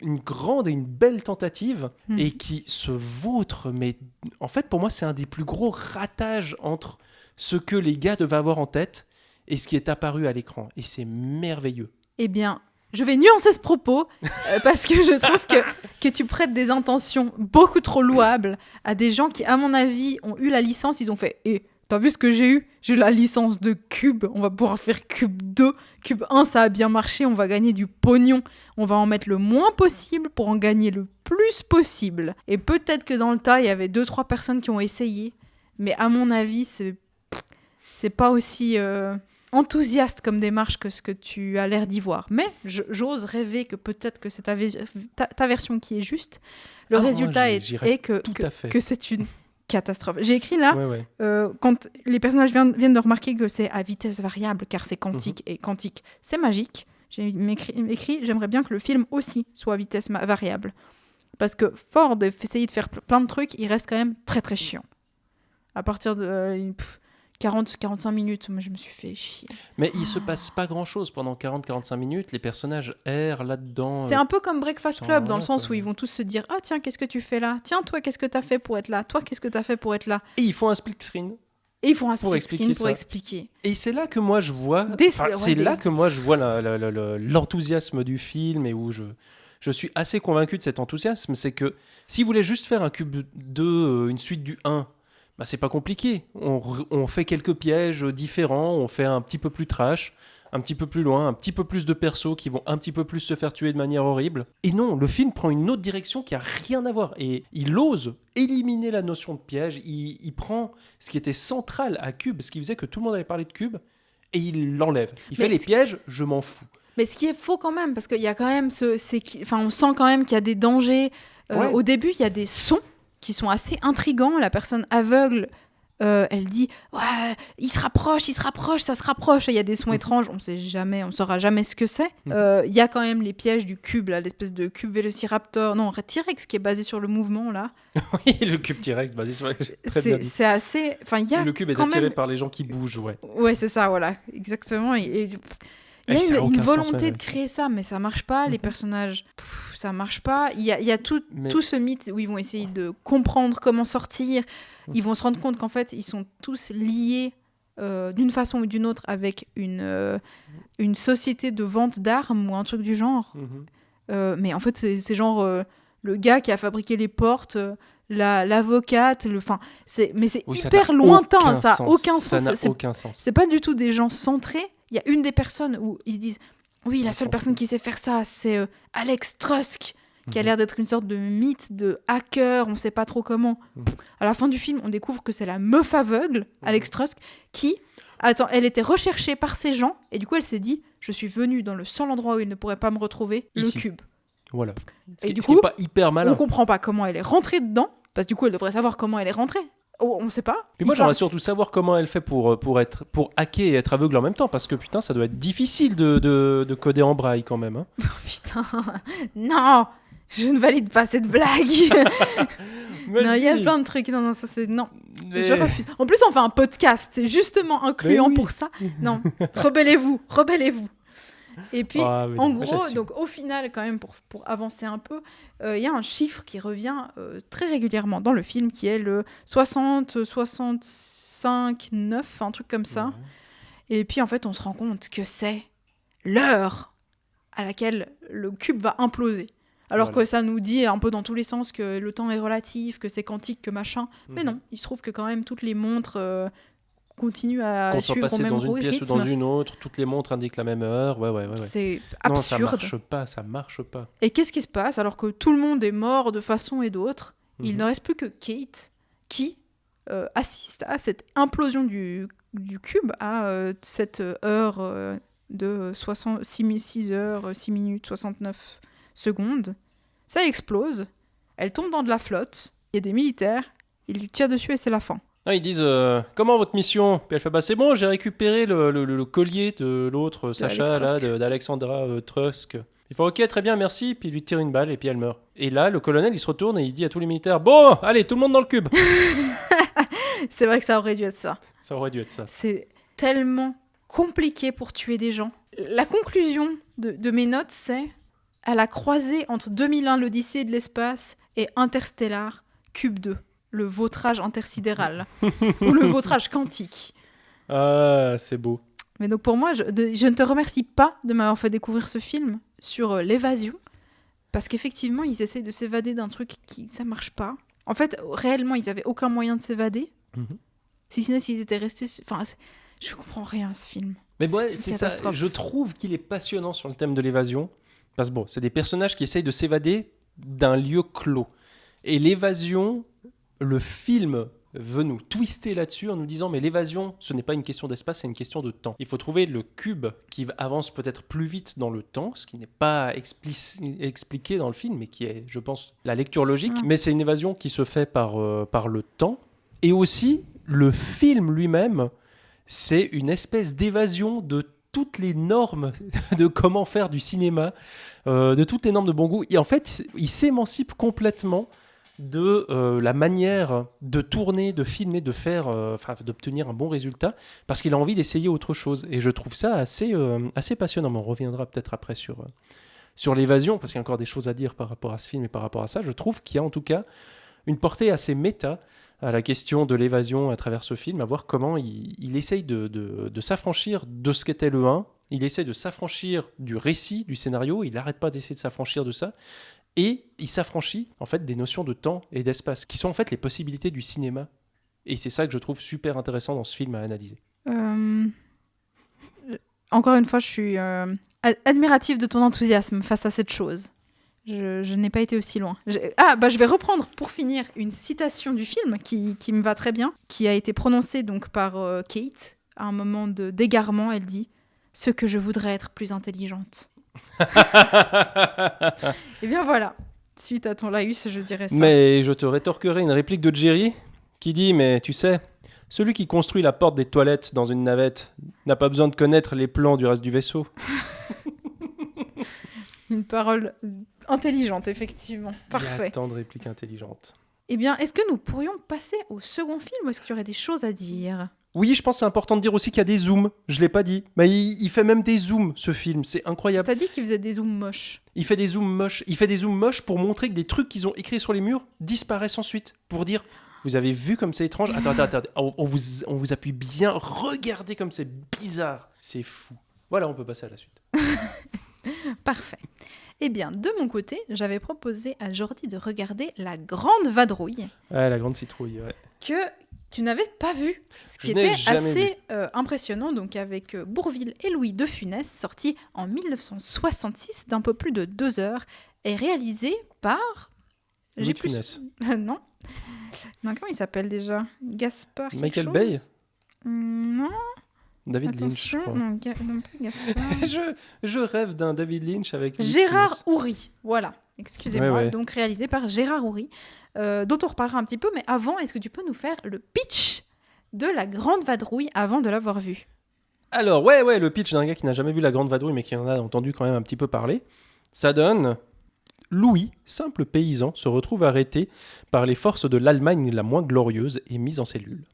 une grande et une belle tentative et qui se vautre, mais en fait pour moi c'est un des plus gros ratages entre ce que les gars devaient avoir en tête et ce qui est apparu à l'écran, et c'est merveilleux. Eh bien, je vais nuancer ce propos parce que je trouve que tu prêtes des intentions beaucoup trop louables à des gens qui, à mon avis, ont eu la licence, ils ont fait T'as vu ce que j'ai eu? J'ai eu la licence de Cube. On va pouvoir faire Cube 2. Cube 1, ça a bien marché. On va gagner du pognon. On va en mettre le moins possible pour en gagner le plus possible. Et peut-être que dans le tas, il y avait 2-3 personnes qui ont essayé. Mais à mon avis, c'est pas aussi enthousiaste comme démarche que ce que tu as l'air d'y voir. Mais j'ose rêver que peut-être que c'est ta version qui est juste. Le résultat est que c'est une catastrophe. J'ai écrit là, quand les personnages viennent de remarquer que c'est à vitesse variable, car c'est quantique, et quantique, c'est magique. J'ai écrit, j'aimerais bien que le film aussi soit à vitesse variable. Parce que fort d'essayer de faire plein de trucs, il reste quand même très très chiant. À partir de 40-45 minutes, moi je me suis fait chier. Mais il se passe pas grand-chose pendant 40-45 minutes, les personnages errent là-dedans. C'est un peu comme Breakfast Club, dans le sens où ils vont tous se dire « Ah tiens, qu'est-ce que tu fais là ? Tiens, toi, qu'est-ce que t'as fait pour être là ? Toi, qu'est-ce que t'as fait pour être là ?» Et ils font un split screen. Et ils font un split screen pour expliquer. Et c'est là que moi je vois, l'enthousiasme du film et où je suis assez convaincu de cet enthousiasme, c'est que si vous voulez juste faire un Cube 2, une suite du 1, bah c'est pas compliqué. On fait quelques pièges différents, on fait un petit peu plus trash, un petit peu plus loin, un petit peu plus de persos qui vont un petit peu plus se faire tuer de manière horrible. Et non, le film prend une autre direction qui a rien à voir. Et il ose éliminer la notion de piège. Il prend ce qui était central à Cube, ce qui faisait que tout le monde avait parlé de Cube, et il l'enlève. Il fait les pièges, je m'en fous. Mais ce qui est faux quand même, parce qu'il y a quand même on sent quand même qu'il y a des dangers. Au début, il y a des sons qui sont assez intrigants. La personne aveugle, elle dit ouais, il se rapproche, ça se rapproche. Et il y a des sons étranges, on saura jamais ce que c'est. Il y a quand même les pièges du cube, là, l'espèce de cube Vélociraptor, non, T-Rex qui est basé sur le mouvement là. Oui, le cube T-Rex basé sur c'est assez. Enfin, il y a. Le cube est attiré par les gens qui bougent, ouais. Ouais, c'est ça, voilà, exactement. Il y a une volonté de créer ça, mais ça marche pas. Les personnages, ça marche pas. Il y a tout ce mythe où ils vont essayer de comprendre comment sortir. Ils vont se rendre compte qu'en fait, ils sont tous liés d'une façon ou d'une autre avec une société de vente d'armes ou un truc du genre. Mais en fait, c'est genre le gars qui a fabriqué les portes... l'avocate, mais c'est hyper lointain, ça n'a aucun sens. Ça n'a aucun sens. C'est pas du tout des gens centrés. Il y a une des personnes où ils se disent oui, la seule personne qui sait faire ça, c'est Alex Trusk, qui a l'air d'être une sorte de mythe de hacker, on sait pas trop comment. À la fin du film, on découvre que c'est la meuf aveugle, Alex Trusk, qui... Attends, elle était recherchée par ces gens, et du coup elle s'est dit je suis venue dans le seul endroit où ils ne pourraient pas me retrouver, le cube. Voilà. Et du coup, qui est pas hyper malin. On comprend pas comment elle est rentrée dedans, parce que du coup, elle devrait savoir comment elle est rentrée. On sait pas. Mais moi, j'aimerais surtout savoir comment elle fait pour hacker et être aveugle en même temps, parce que putain, ça doit être difficile de coder en braille quand même. Hein. Putain, non, je ne valide pas cette blague. Non, il y a plein de trucs. Non, ça c'est non. Mais... Je refuse. En plus, on fait un podcast, c'est justement incluant pour ça. Non, rebellez-vous. Et puis, en gros, donc, au final, quand même, pour avancer un peu, il y a un chiffre qui revient très régulièrement dans le film, qui est le 60, 65, 9, un truc comme ça. Et puis, en fait, on se rend compte que c'est l'heure à laquelle le cube va imploser. Alors que ça nous dit un peu dans tous les sens que le temps est relatif, que c'est quantique, que machin. Mais non, il se trouve que quand même, toutes les montres... continue à suivre au même rythme. Qu'on soit passé dans une pièce ou dans une autre, toutes les montres indiquent la même heure. Ouais. C'est absurde. Non, ça marche pas. Et qu'est-ce qui se passe alors que tout le monde est mort de façon et d'autre? Il ne reste plus que Kate qui assiste à cette implosion du cube à cette heure de 6 heures, 6 minutes, 69 secondes. Ça explose, elle tombe dans de la flotte, il y a des militaires, ils lui tirent dessus et c'est la fin. Ils disent comment votre mission? Puis elle fait c'est bon, j'ai récupéré le collier de l'autre Sacha là, d'Alexandra Trusk. Il fait ok, très bien, merci. Puis il lui tire une balle et puis elle meurt. Et là, le colonel il se retourne et il dit à tous les militaires bon, allez, tout le monde dans le cube. C'est vrai que ça aurait dû être ça. Ça aurait dû être ça. C'est tellement compliqué pour tuer des gens. La conclusion de mes notes, c'est à la croisée entre 2001, l'Odyssée de l'espace, et Interstellar, Cube 2. Le vautrage intersidéral ou le vautrage quantique. Ah, c'est beau. Mais donc pour moi, je ne te remercie pas de m'avoir fait découvrir ce film sur l'évasion, parce qu'effectivement, ils essaient de s'évader d'un truc qui ça marche pas. En fait, réellement, ils avaient aucun moyen de s'évader. Si ce n'est s'ils étaient restés... Enfin, je comprends rien à ce film. Mais moi, C'est une c'est ça. catastrophe. Je trouve qu'il est passionnant sur le thème de l'évasion. Parce que bon, c'est des personnages qui essayent de s'évader d'un lieu clos. Et l'évasion, le film veut nous twister là-dessus en nous disant mais l'évasion, ce n'est pas une question d'espace, c'est une question de temps. Il faut trouver le cube qui avance peut-être plus vite dans le temps, ce qui n'est pas expliqué dans le film, mais qui est, je pense, la lecture logique. Mais c'est une évasion qui se fait par le temps. Et aussi, le film lui-même, c'est une espèce d'évasion de toutes les normes de comment faire du cinéma, de toutes les normes de bon goût. Et en fait, il s'émancipe complètement de la manière de tourner, de filmer, de faire, d'obtenir un bon résultat, parce qu'il a envie d'essayer autre chose. Et je trouve ça assez passionnant. Mais on reviendra peut-être après sur l'évasion, parce qu'il y a encore des choses à dire par rapport à ce film et par rapport à ça. Je trouve qu'il y a en tout cas une portée assez méta à la question de l'évasion à travers ce film, à voir comment il essaye de s'affranchir de ce qu'était le 1, il essaye de s'affranchir du récit, du scénario, il n'arrête pas d'essayer de s'affranchir de ça, et il s'affranchit en fait des notions de temps et d'espace, qui sont en fait les possibilités du cinéma. Et c'est ça que je trouve super intéressant dans ce film à analyser. Encore une fois, je suis admirative de ton enthousiasme face à cette chose. Je n'ai pas été aussi loin. Je vais reprendre pour finir une citation du film qui me va très bien, qui a été prononcée donc par Kate à un moment d'égarement. Elle dit « Ce que je voudrais être plus intelligente ». Et bien voilà, suite à ton laïus, je dirais ça. Mais je te rétorquerai une réplique de Jerry qui dit « Mais tu sais, celui qui construit la porte des toilettes dans une navette n'a pas besoin de connaître les plans du reste du vaisseau. » Une parole intelligente, effectivement. Parfait. Il y a tant de répliques intelligentes. Eh bien, est-ce que nous pourrions passer au second film ou est-ce qu'il y aurait des choses à dire ? Oui, je pense que c'est important de dire aussi qu'il y a des zooms. Je ne l'ai pas dit. Mais il fait même des zooms, ce film. C'est incroyable. T'as dit qu'il faisait des zooms moches. Il fait des zooms moches. Il fait des zooms moches pour montrer que des trucs qu'ils ont écrits sur les murs disparaissent ensuite. Pour dire, vous avez vu comme c'est étrange ? Attends. On vous appuie bien. Regardez comme c'est bizarre. C'est fou. Voilà, on peut passer à la suite. Parfait. Eh bien, de mon côté, j'avais proposé à Jordi de regarder La Grande Vadrouille. Ouais, La Grande Citrouille, ouais. Que tu n'avais pas vu. Ce qui était assez impressionnant, donc avec Bourvil et Louis de Funès, sorti en 1966 d'un peu plus de 2 heures, et réalisé par... Louis de Funès. Non, comment il s'appelle déjà ? Gaspard quelque Michael chose Bay ? Non. David Lynch, je crois. Non, pas Gaspard. je rêve d'un David Lynch avec Gérard Houry, voilà. Excusez-moi, ouais. Donc réalisé par Gérard Houry, dont on reparlera un petit peu. Mais avant, est-ce que tu peux nous faire le pitch de La Grande Vadrouille avant de l'avoir vu ? Alors, ouais, le pitch d'un gars qui n'a jamais vu La Grande Vadrouille, mais qui en a entendu quand même un petit peu parler. Ça donne... Louis, simple paysan, se retrouve arrêté par les forces de l'Allemagne la moins glorieuse et mis en cellule.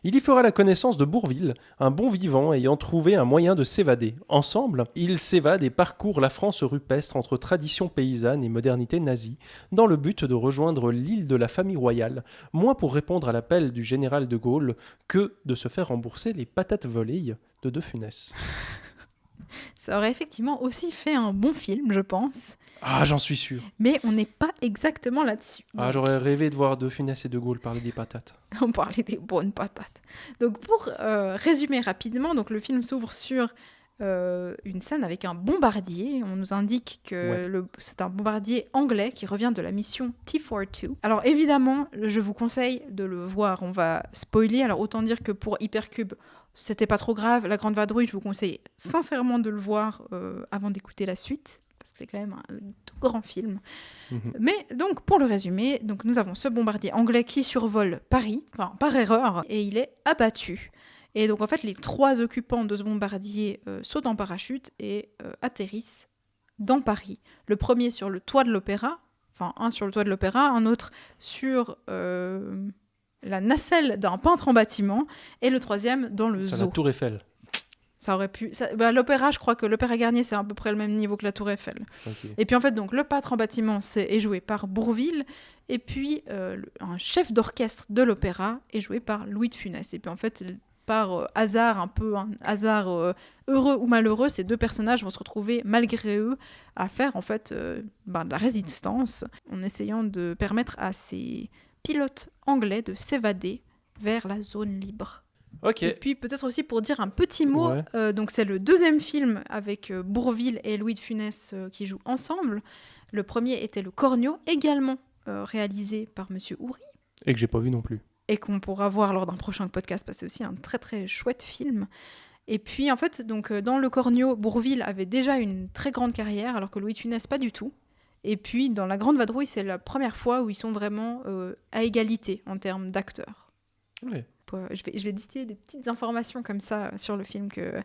Il y fera la connaissance de Bourvil, un bon vivant ayant trouvé un moyen de s'évader. Ensemble, ils s'évadent et parcourent la France rupestre entre tradition paysanne et modernité nazie, dans le but de rejoindre l'île de la famille royale, moins pour répondre à l'appel du général de Gaulle que de se faire rembourser les patates volées de Funès. Ça aurait effectivement aussi fait un bon film, je pense. Ah, j'en suis sûr. Mais on n'est pas exactement là-dessus. Ah, j'aurais rêvé de voir de Funès et de Gaulle parler des patates. On parlait des bonnes patates. Donc pour résumer rapidement, donc le film s'ouvre sur une scène avec un bombardier. On nous indique que c'est un bombardier anglais qui revient de la mission T-42. Alors évidemment, je vous conseille de le voir. On va spoiler. Alors autant dire que pour Hypercube, c'était pas trop grave. La Grande Vadrouille, je vous conseille sincèrement de le voir avant d'écouter la suite. C'est quand même un tout grand film. Mais donc, pour le résumer, donc, nous avons ce bombardier anglais qui survole Paris, par erreur, et il est abattu. Et donc, en fait, les 3 occupants de ce bombardier sautent en parachute et atterrissent dans Paris. Le premier sur le toit de l'Opéra, enfin, un sur le toit de l'Opéra, un autre sur la nacelle d'un peintre en bâtiment, et le troisième dans le zoo. Sur la Tour Eiffel. Ça aurait pu... l'opéra, je crois que l'Opéra Garnier, c'est à peu près le même niveau que la Tour Eiffel. Okay. Et puis en fait, donc, le peintre en bâtiment est joué par Bourvil, et puis un chef d'orchestre de l'opéra est joué par Louis de Funès. Et puis en fait, par hasard, un hasard heureux ou malheureux, ces 2 personnages vont se retrouver malgré eux à faire en fait de la résistance, en essayant de permettre à ces pilotes anglais de s'évader vers la zone libre. Ok. Et puis peut-être aussi pour dire un petit mot, Ouais. donc c'est le deuxième film avec Bourvil et Louis de Funès qui jouent ensemble. Le premier était Le Cornio, également réalisé par Monsieur Houry, Et que j'ai pas vu non plus. et qu'on pourra voir lors d'un prochain podcast, parce que c'est aussi un très très chouette film. Et puis en fait, donc, dans Le Cornio, Bourvil avait déjà une très grande carrière, alors que Louis de Funès pas du tout. Et puis dans La Grande Vadrouille, c'est la première fois où ils sont vraiment à égalité en termes d'acteurs. Ouais. Je vais distiller des petites informations comme ça sur le film que,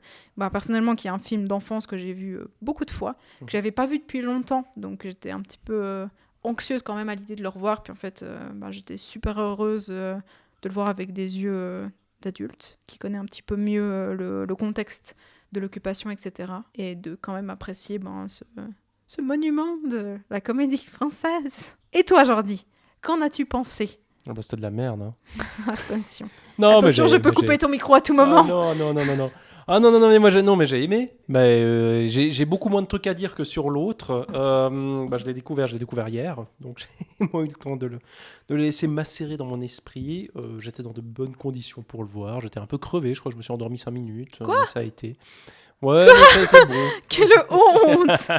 personnellement, qui est un film d'enfance que j'ai vu beaucoup de fois, que j'avais pas vu depuis longtemps, donc j'étais un petit peu anxieuse quand même à l'idée de le revoir. Puis en fait, j'étais super heureuse de le voir avec des yeux d'adulte qui connaît un petit peu mieux le contexte de l'occupation, etc. Et de quand même apprécier ce monument de la comédie française. Et toi, Jordi, qu'en as-tu pensé? Ah bah, c'était de la merde. Hein. Attention. Non, Attention, je peux couper ton micro à tout moment. Ah, non. Ah non, mais moi j'ai aimé. J'ai beaucoup moins de trucs à dire que sur l'autre. Je l'ai découvert hier, donc j'ai moins eu le temps de le laisser macérer dans mon esprit. J'étais dans de bonnes conditions pour le voir. J'étais un peu crevé, je crois que je me suis endormi 5 minutes. Quoi ? Mais ça a été. Ouais, mais c'est bon. Quelle honte!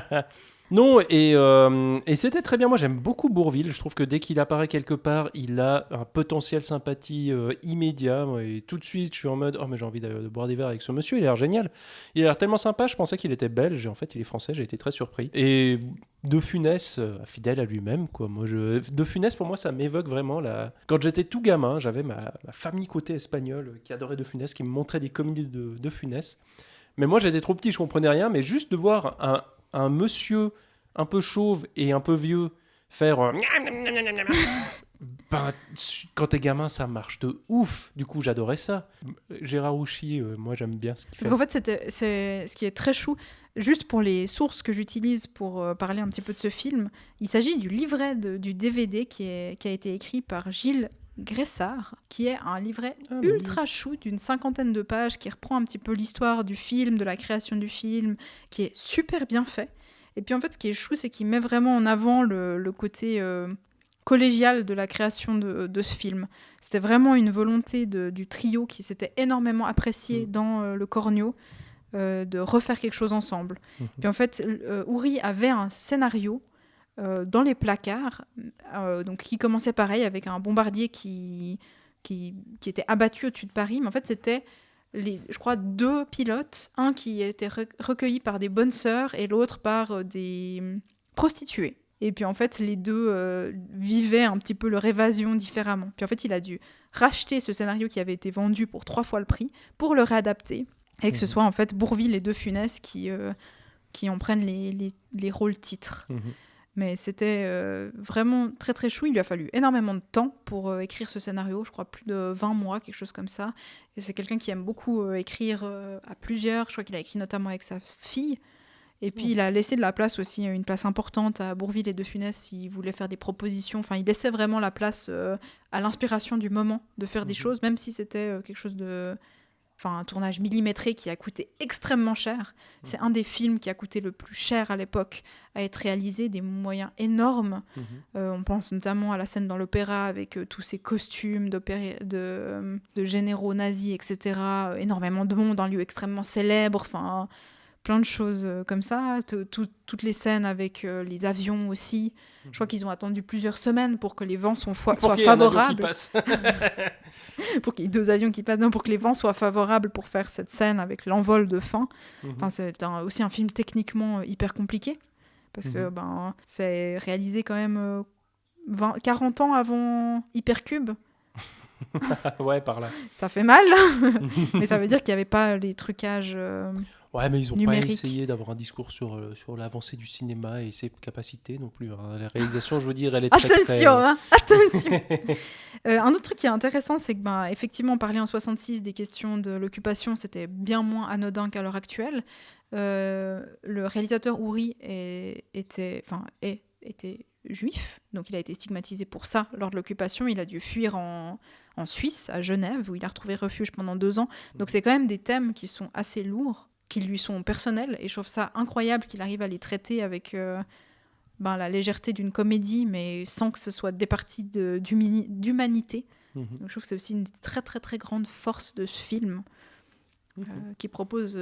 Non, et c'était très bien. Moi, j'aime beaucoup Bourvil. Je trouve que dès qu'il apparaît quelque part, il a un potentiel sympathie immédiat. Et tout de suite, je suis en mode « Oh, mais j'ai envie de boire des verres avec ce monsieur. Il a l'air génial. Il a l'air tellement sympa. Je pensais qu'il était belge. Et en fait, il est français. J'ai été très surpris. Et De Funès, fidèle à lui-même, quoi. De Funès, pour moi, ça m'évoque vraiment Quand j'étais tout gamin, j'avais ma famille côté espagnole qui adorait De Funès, qui me montrait des comédies de Funès. Mais moi, j'étais trop petit, je comprenais rien. Mais juste de voir un monsieur un peu chauve et un peu vieux faire quand t'es gamin, ça marche de ouf. Du coup, j'adorais ça. Gérard Rouchy, moi j'aime bien ce qu'il fait. Parce qu'en fait, c'est ce qui est très chou. Juste pour les sources que j'utilise pour parler un petit peu de ce film, il s'agit du livret du DVD qui a été écrit par Gilles Gressard, qui est un livret ultra chou d'une 50aine de pages qui reprend un petit peu l'histoire du film, de la création du film, qui est super bien fait. Et puis en fait, ce qui est chou, c'est qu'il met vraiment en avant le côté collégial de la création de ce film. C'était vraiment une volonté du trio qui s'était énormément apprécié dans Le Cornio, de refaire quelque chose ensemble. Puis en fait, Houry avait un scénario dans les placards, donc qui commençait pareil avec un bombardier qui était abattu au-dessus de Paris, mais en fait c'était je crois 2 pilotes, un qui était recueilli par des bonnes sœurs et l'autre par des prostituées. Et puis en fait les deux vivaient un petit peu leur évasion différemment. Puis en fait il a dû racheter ce scénario qui avait été vendu pour 3 fois le prix pour le réadapter et que ce soit en fait Bourvil et De Funès qui en prennent les rôles titres. Mais c'était vraiment très très chou. Il lui a fallu énormément de temps pour écrire ce scénario, je crois plus de 20 mois, quelque chose comme ça. Et c'est quelqu'un qui aime beaucoup écrire à plusieurs. Je crois qu'il a écrit notamment avec sa fille. Et puis il a laissé de la place aussi, une place importante à Bourvil et De Funès s'il voulait faire des propositions. Enfin, il laissait vraiment la place à l'inspiration du moment de faire des choses, même si c'était quelque chose de... Enfin, un tournage millimétré qui a coûté extrêmement cher. C'est un des films qui a coûté le plus cher à l'époque à être réalisé, des moyens énormes. On pense notamment à la scène dans l'opéra avec tous ces costumes de généraux nazis, etc. Énormément de monde, un lieu extrêmement célèbre, enfin, plein de choses comme ça. Toutes les scènes avec les avions aussi. Je crois qu'ils ont attendu plusieurs semaines pour que les vents soient favorables. Pour qu'il y ait 2 avions qui passent, pour que les vents soient favorables pour faire cette scène avec l'envol de fin. Enfin, c'est aussi un film techniquement hyper compliqué, parce que c'est réalisé quand même 40 ans avant Hypercube. Ouais, par là. Ça fait mal, mais ça veut dire qu'il n'y avait pas les trucages ouais, mais ils n'ont pas essayé d'avoir un discours sur l'avancée du cinéma et ses capacités non plus. Hein. La réalisation, je veux dire, elle est très... Attention. Un autre truc qui est intéressant, c'est que effectivement, parler en 66 des questions de l'occupation, c'était bien moins anodin qu'à l'heure actuelle. Le réalisateur Houry était juif, donc il a été stigmatisé pour ça lors de l'occupation. Il a dû fuir en Suisse, à Genève, où il a retrouvé refuge pendant 2 ans. Donc c'est quand même des thèmes qui sont assez lourds, qui lui sont personnels, et je trouve ça incroyable qu'il arrive à les traiter avec la légèreté d'une comédie, mais sans que ce soit départi d'humanité. Mhm. Donc, je trouve que c'est aussi une très très très grande force de ce film qui propose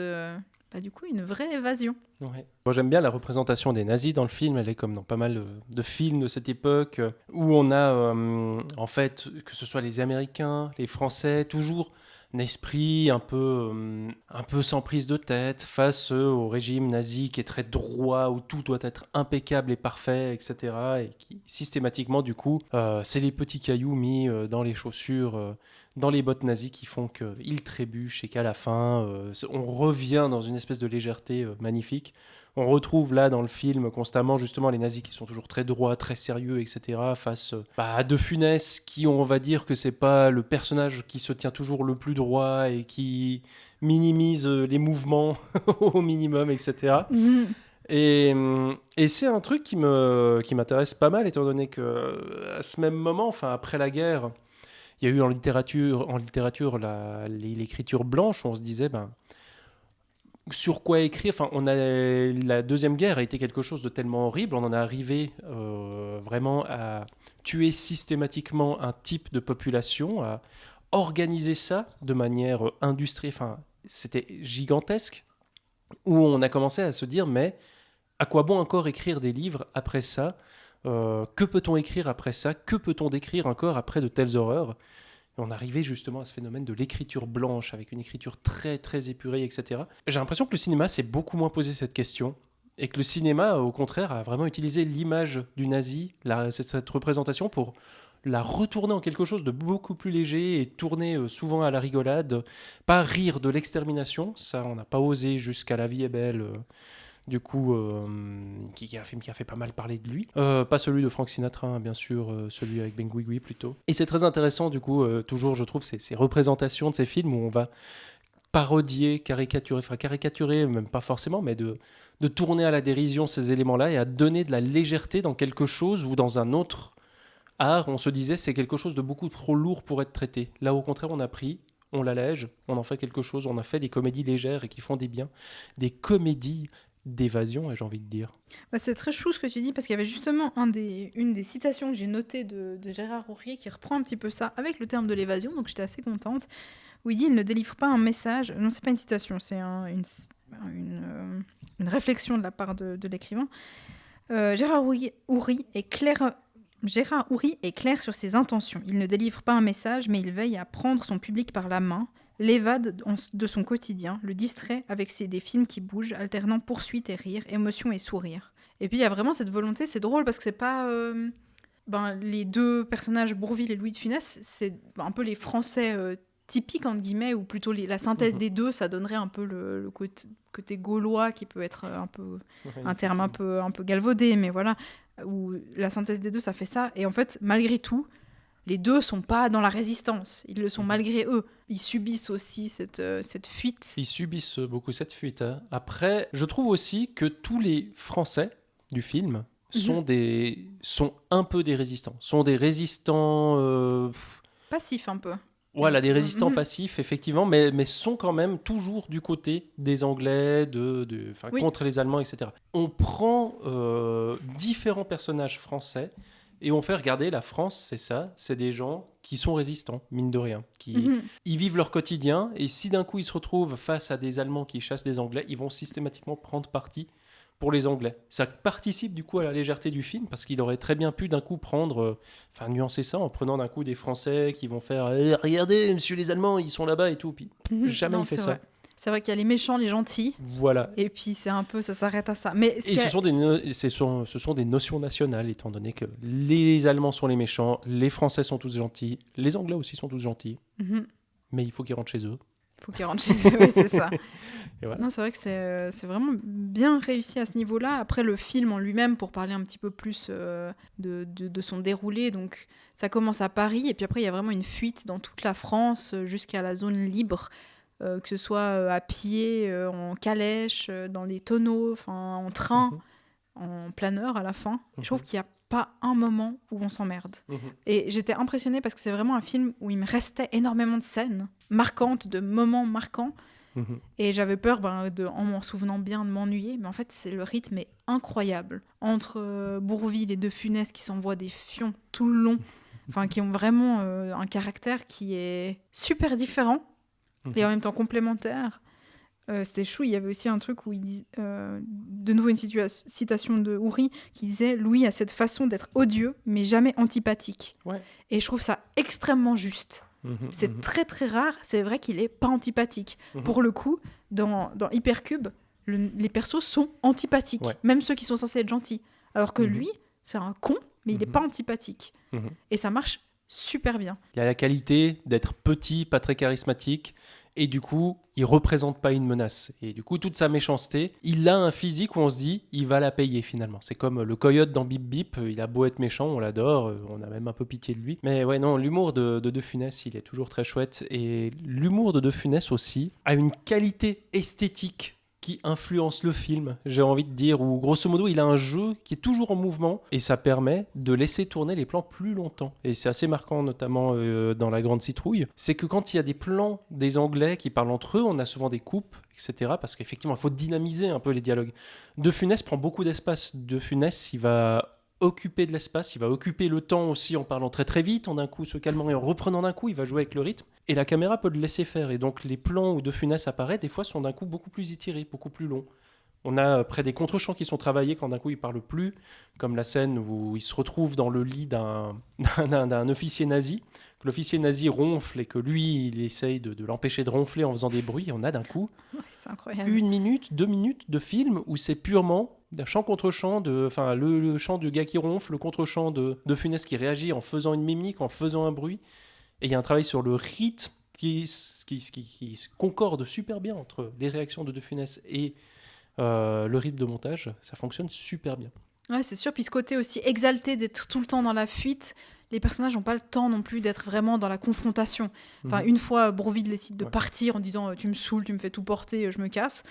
du coup une vraie évasion. Ouais. Moi, j'aime bien la représentation des nazis dans le film. Elle est comme dans pas mal de films de cette époque où on a, en fait, que ce soit les Américains, les Français, toujours un esprit un peu sans prise de tête face au régime nazi qui est très droit, où tout doit être impeccable et parfait, etc. Et qui, systématiquement, du coup, c'est les petits cailloux mis dans les chaussures, dans les bottes nazies qui font qu'ils trébuchent et qu'à la fin, on revient dans une espèce de légèreté magnifique. On retrouve là dans le film constamment justement les nazis qui sont toujours très droits, très sérieux, etc. face à De Funès qui, on va dire que c'est pas le personnage qui se tient toujours le plus droit et qui minimise les mouvements au minimum, etc. Et c'est un truc qui m'intéresse pas mal étant donné que à ce même moment, enfin après la guerre, il y a eu en littérature l'écriture blanche où on se disait sur quoi écrire. Enfin, la Deuxième Guerre a été quelque chose de tellement horrible, on en est arrivé vraiment à tuer systématiquement un type de population, à organiser ça de manière industrielle. Enfin, c'était gigantesque, où on a commencé à se dire, mais à quoi bon encore écrire des livres après ça? Que peut-on écrire après ça? Que peut-on décrire encore après de telles horreurs? Et on arrivait justement à ce phénomène de l'écriture blanche, avec une écriture très très épurée, etc. J'ai l'impression que le cinéma s'est beaucoup moins posé cette question, et que le cinéma, au contraire, a vraiment utilisé l'image du nazi, cette représentation, pour la retourner en quelque chose de beaucoup plus léger et tourner souvent à la rigolade. Pas rire de l'extermination, ça on n'a pas osé jusqu'à La vie est belle, du coup, qui est un film qui a fait pas mal parler de lui. Pas celui de Frank Sinatra, hein, bien sûr, celui avec Ben Guigui plutôt. Et c'est très intéressant, du coup, toujours, je trouve, ces représentations de ces films où on va parodier, caricaturer, même pas forcément, mais de tourner à la dérision ces éléments-là et à donner de la légèreté dans quelque chose ou dans un autre art, on se disait c'est quelque chose de beaucoup trop lourd pour être traité. Là, au contraire, on a pris, on l'allège, on en fait quelque chose, on a fait des comédies légères et qui font des biens, des comédies d'évasion, j'ai envie de dire. C'est très chou ce que tu dis, parce qu'il y avait justement une des citations que j'ai notées de Gérard Hourrier qui reprend un petit peu ça avec le terme de l'évasion, donc j'étais assez contente, où il dit « Il ne délivre pas un message », non c'est pas une citation, c'est une réflexion de la part de l'écrivain. Gérard Hourry est clair sur ses intentions. Il ne délivre pas un message, mais il veille à prendre son public par la main, l'évade de son quotidien, le distrait avec des films qui bougent, alternant poursuite et rire, émotion et sourire. Et puis il y a vraiment cette volonté, c'est drôle parce que c'est pas... les deux personnages, Bourvil et Louis de Funès, c'est un peu les Français typiques, entre guillemets, ou plutôt la synthèse des deux, ça donnerait un peu le côté gaulois qui peut être un terme un peu galvaudé, mais voilà, où la synthèse des deux, ça fait ça. Et en fait, malgré tout, les deux sont pas dans la résistance, ils le sont malgré eux. Ils subissent aussi cette fuite. Ils subissent beaucoup cette fuite. Hein. Après, je trouve aussi que tous les Français du film sont un peu des résistants. Sont des résistants... Passifs un peu. Voilà, des résistants passifs, effectivement, mais sont quand même toujours du côté des Anglais, contre les Allemands, etc. On prend différents personnages français et on fait regarder la France, c'est ça, c'est des gens qui sont résistants, mine de rien. Ils vivent leur quotidien et si d'un coup ils se retrouvent face à des Allemands qui chassent des Anglais, ils vont systématiquement prendre parti pour les Anglais. Ça participe du coup à la légèreté du film parce qu'il aurait très bien pu d'un coup nuancer ça en prenant d'un coup des Français qui vont faire regardez, monsieur les Allemands, ils sont là-bas et tout. Puis jamais il fait ça. Vrai. C'est vrai qu'il y a les méchants, les gentils. Voilà. Et puis c'est un peu, ça s'arrête à ça. Mais ce sont des notions nationales, étant donné que les Allemands sont les méchants, les Français sont tous gentils, les Anglais aussi sont tous gentils. Mais il faut qu'ils rentrent chez eux. Il faut qu'ils rentrent chez eux, oui, c'est ça. Voilà. Non, c'est vrai que c'est vraiment bien réussi à ce niveau-là. Après, le film en lui-même, pour parler un petit peu plus de son déroulé, donc ça commence à Paris, et puis après, il y a vraiment une fuite dans toute la France jusqu'à la zone libre, que ce soit à pied, en calèche, dans les tonneaux, en train, en planeur à la fin. Je trouve qu'il n'y a pas un moment où on s'emmerde. Et j'étais impressionnée parce que c'est vraiment un film où il me restait énormément de scènes marquantes, de moments marquants. Et j'avais peur, en m'en souvenant bien, de m'ennuyer. Mais en fait, le rythme est incroyable. Entre Bourvil et De Funès qui s'envoient des fions tout le long, enfin qui ont vraiment un caractère qui est super différent et en même temps complémentaire. C'était chou, il y avait aussi un truc où il dit, de nouveau une citation de Houry qui disait « Louis a cette façon d'être odieux, mais jamais antipathique. Ouais. » Et je trouve ça extrêmement juste. C'est très très rare, c'est vrai qu'il est pas antipathique. Pour le coup, dans Hypercube, les persos sont antipathiques, même ceux qui sont censés être gentils. Alors que lui, c'est un con, mais il est pas antipathique. Et ça marche super bien. Il a la qualité d'être petit, pas très charismatique, et du coup, il représente pas une menace. Et du coup, toute sa méchanceté, il a un physique où on se dit, il va la payer finalement. C'est comme le coyote dans Bip Bip, il a beau être méchant, on l'adore, on a même un peu pitié de lui. Mais ouais, non, l'humour de Funès, il est toujours très chouette. Et l'humour de Funès aussi a une qualité esthétique qui influence le film, j'ai envie de dire, où grosso modo il a un jeu qui est toujours en mouvement et ça permet de laisser tourner les plans plus longtemps. Et c'est assez marquant, notamment dans La Grande Citrouille, c'est que quand il y a des plans des Anglais qui parlent entre eux, on a souvent des coupes, etc. Parce qu'effectivement, il faut dynamiser un peu les dialogues. De Funès prend beaucoup d'espace. De Funès, il va occuper de l'espace, il va occuper le temps aussi en parlant très très vite, en d'un coup se calmant et en reprenant d'un coup, il va jouer avec le rythme. Et la caméra peut le laisser faire. Et donc les plans où De Funès apparaît, des fois, sont d'un coup beaucoup plus étirés, beaucoup plus longs. On a près des contre-champs qui sont travaillés quand d'un coup il parle plus, comme la scène où il se retrouve dans le lit d'un officier nazi, que l'officier nazi ronfle et que lui, il essaye de l'empêcher de ronfler en faisant des bruits. Et on a d'un coup c'est incroyable. 1 minute, 2 minutes de film où c'est purement d'un chant contre chant, le chant du gars qui ronfle, le contre-chant de Funès qui réagit en faisant une mimique, en faisant un bruit. Et il y a un travail sur le rythme qui concorde super bien entre les réactions de Funès et le rythme de montage. Ça fonctionne super bien. Ouais, c'est sûr. Puis ce côté aussi exalté d'être tout le temps dans la fuite, les personnages n'ont pas le temps non plus d'être vraiment dans la confrontation. Enfin, une fois, Brovid décide de partir en disant « Tu me saoules, tu me fais tout porter, je me casse ».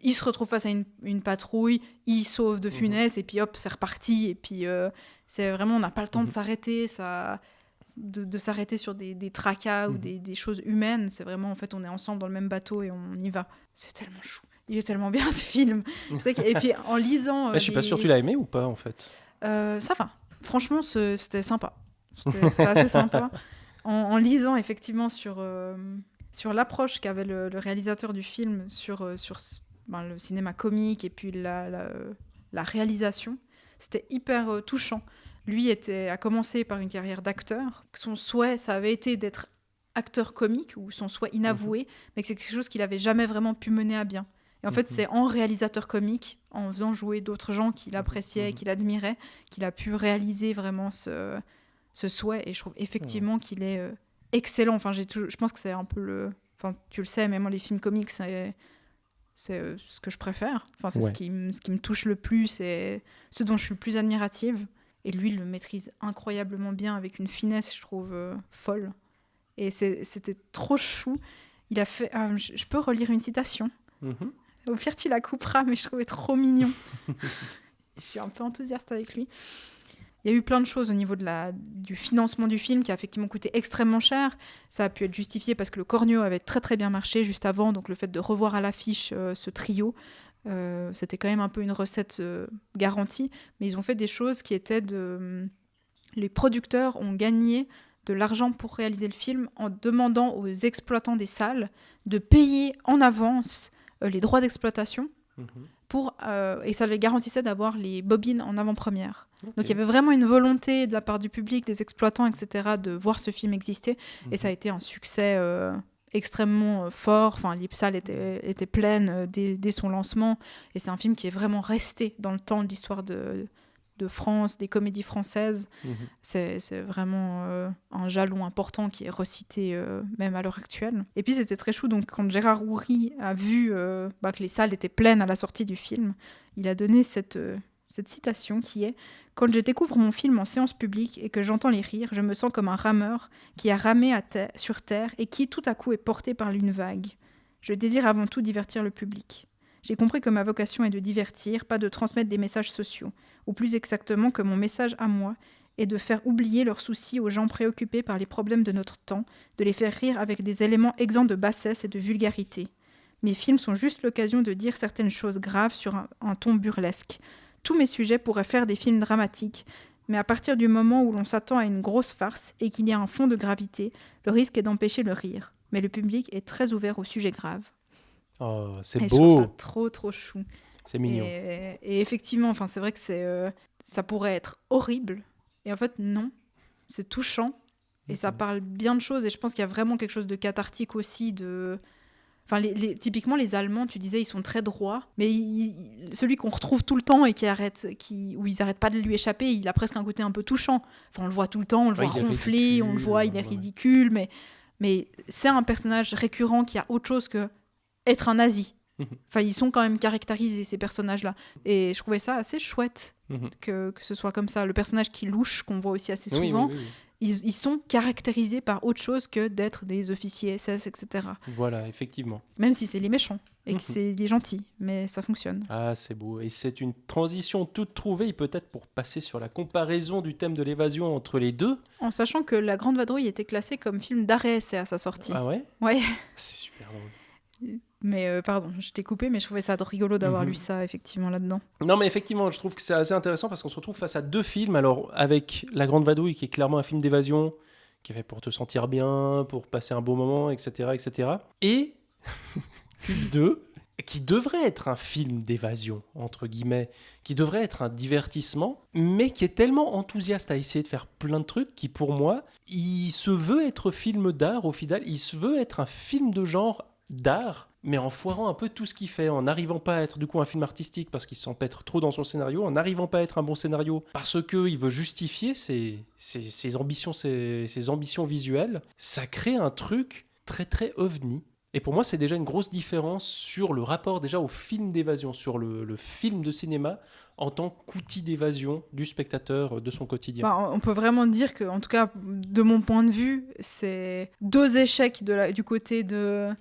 Il se retrouve face à une patrouille, il sauve De Funès et puis hop, c'est reparti. Et puis c'est vraiment, on n'a pas le temps de s'arrêter, de s'arrêter sur des tracas ou des choses humaines. C'est vraiment, en fait, on est ensemble dans le même bateau et on y va. C'est tellement chou. Il est tellement bien, ce film. Et puis, en lisant... je suis pas sûre tu l'as aimé ou pas, en fait. Ça va. Franchement, c'était sympa. C'était assez sympa. En lisant, effectivement, sur l'approche qu'avait le réalisateur du film sur le cinéma comique et puis la réalisation, c'était hyper touchant. Lui a commencé par une carrière d'acteur. Son souhait, ça avait été d'être acteur comique, ou son souhait inavoué, mais que c'est quelque chose qu'il n'avait jamais vraiment pu mener à bien. Et en fait, c'est en réalisateur comique, en faisant jouer d'autres gens qu'il appréciait, qu'il admirait, qu'il a pu réaliser vraiment ce souhait. Et je trouve effectivement qu'il est excellent. Enfin, je pense que c'est un peu Enfin, tu le sais, mais moi, les films comiques, c'est ce que je préfère. Enfin, c'est ce qui me touche le plus, c'est ce dont je suis le plus admirative. Et lui, il le maîtrise incroyablement bien, avec une finesse, je trouve, folle. Et c'était trop chou. Il a fait... je peux relire une citation. Au pire, tu la couperas, mais je trouvais trop mignon. Je suis un peu enthousiaste avec lui. Il y a eu plein de choses au niveau du financement du film qui a effectivement coûté extrêmement cher. Ça a pu être justifié parce que le Cornio avait très très bien marché juste avant, donc le fait de revoir à l'affiche ce trio, c'était quand même un peu une recette garantie. Mais ils ont fait des choses qui étaient les producteurs ont gagné de l'argent pour réaliser le film en demandant aux exploitants des salles de payer en avance les droits d'exploitation et ça les garantissait d'avoir les bobines en avant-première. Okay. Donc il y avait vraiment une volonté de la part du public, des exploitants, etc., de voir ce film exister. Et ça a été un succès extrêmement fort. Enfin, les salles étaient pleines dès son lancement. Et c'est un film qui est vraiment resté dans le temps de l'histoire de France, des comédies françaises. C'est vraiment un jalon important qui est recité même à l'heure actuelle. Et puis c'était très chou, donc quand Gérard Houry a vu que les salles étaient pleines à la sortie du film, il a donné cette citation qui est « Quand je découvre mon film en séance publique et que j'entends les rires, je me sens comme un rameur qui a ramé sur terre et qui tout à coup est porté par une vague. Je désire avant tout divertir le public. J'ai compris que ma vocation est de divertir, pas de transmettre des messages sociaux, ou plus exactement que mon message à moi est de faire oublier leurs soucis aux gens préoccupés par les problèmes de notre temps, de les faire rire avec des éléments exempts de bassesse et de vulgarité. Mes films sont juste l'occasion de dire certaines choses graves sur un ton burlesque. Tous mes sujets pourraient faire des films dramatiques, Mais à partir du moment où l'on s'attend à une grosse farce et qu'il y a un fond de gravité, le risque est d'empêcher le rire. Mais le public est très ouvert aux sujets graves. Oh, c'est Et je trouve ça beau. trop, trop chou. C'est mignon. Et effectivement, c'est vrai que ça pourrait être horrible. Et en fait, non. C'est touchant. Et ça parle bien de choses. Et je pense qu'il y a vraiment quelque chose de cathartique aussi. Enfin, typiquement, les Allemands, tu disais, ils sont très droits. Mais celui qu'on retrouve tout le temps et où ils n'arrêtent pas de lui échapper, il a presque un côté un peu touchant. Enfin, on le voit tout le temps, on le voit ronfler, on le voit, il est ridicule. Mais c'est un personnage récurrent qui a autre chose que être un nazi. Enfin, ils sont quand même caractérisés, ces personnages-là. Et je trouvais ça assez chouette que ce soit comme ça. Le personnage qui louche, qu'on voit aussi assez souvent, oui. Ils sont caractérisés par autre chose que d'être des officiers SS, etc. Voilà, effectivement. Même si c'est les méchants et que c'est les gentils, mais ça fonctionne. Ah, c'est beau. Et c'est une transition toute trouvée, peut-être pour passer sur la comparaison du thème de l'évasion entre les deux. En sachant que La Grande Vadrouille était classée comme film d'arrêt essai à sa sortie. Ah ouais ? Ouais. C'est super drôle. Mais pardon, je t'ai coupé, mais je trouvais ça rigolo d'avoir lu ça effectivement là-dedans. Non, mais effectivement, je trouve que c'est assez intéressant parce qu'on se retrouve face à deux films. Alors, avec La Grande Vadrouille, qui est clairement un film d'évasion, qui est fait pour te sentir bien, pour passer un beau moment, etc. etc. Et Cube 2, qui devrait être un film d'évasion, entre guillemets, qui devrait être un divertissement, mais qui est tellement enthousiaste à essayer de faire plein de trucs, qui pour moi, il se veut être film d'art au final, il se veut être un film de genre d'art, mais en foirant un peu tout ce qu'il fait, en n'arrivant pas à être du coup un film artistique parce qu'il s'empêtre trop dans son scénario, en n'arrivant pas à être un bon scénario parce qu'il veut justifier ses ambitions visuelles, ça crée un truc très très ovni. Et pour moi, c'est déjà une grosse différence sur le rapport déjà au film d'évasion, sur le film de cinéma en tant qu'outil d'évasion du spectateur de son quotidien. Bah, on peut vraiment dire que, en tout cas, de mon point de vue, c'est 2 échecs du côté de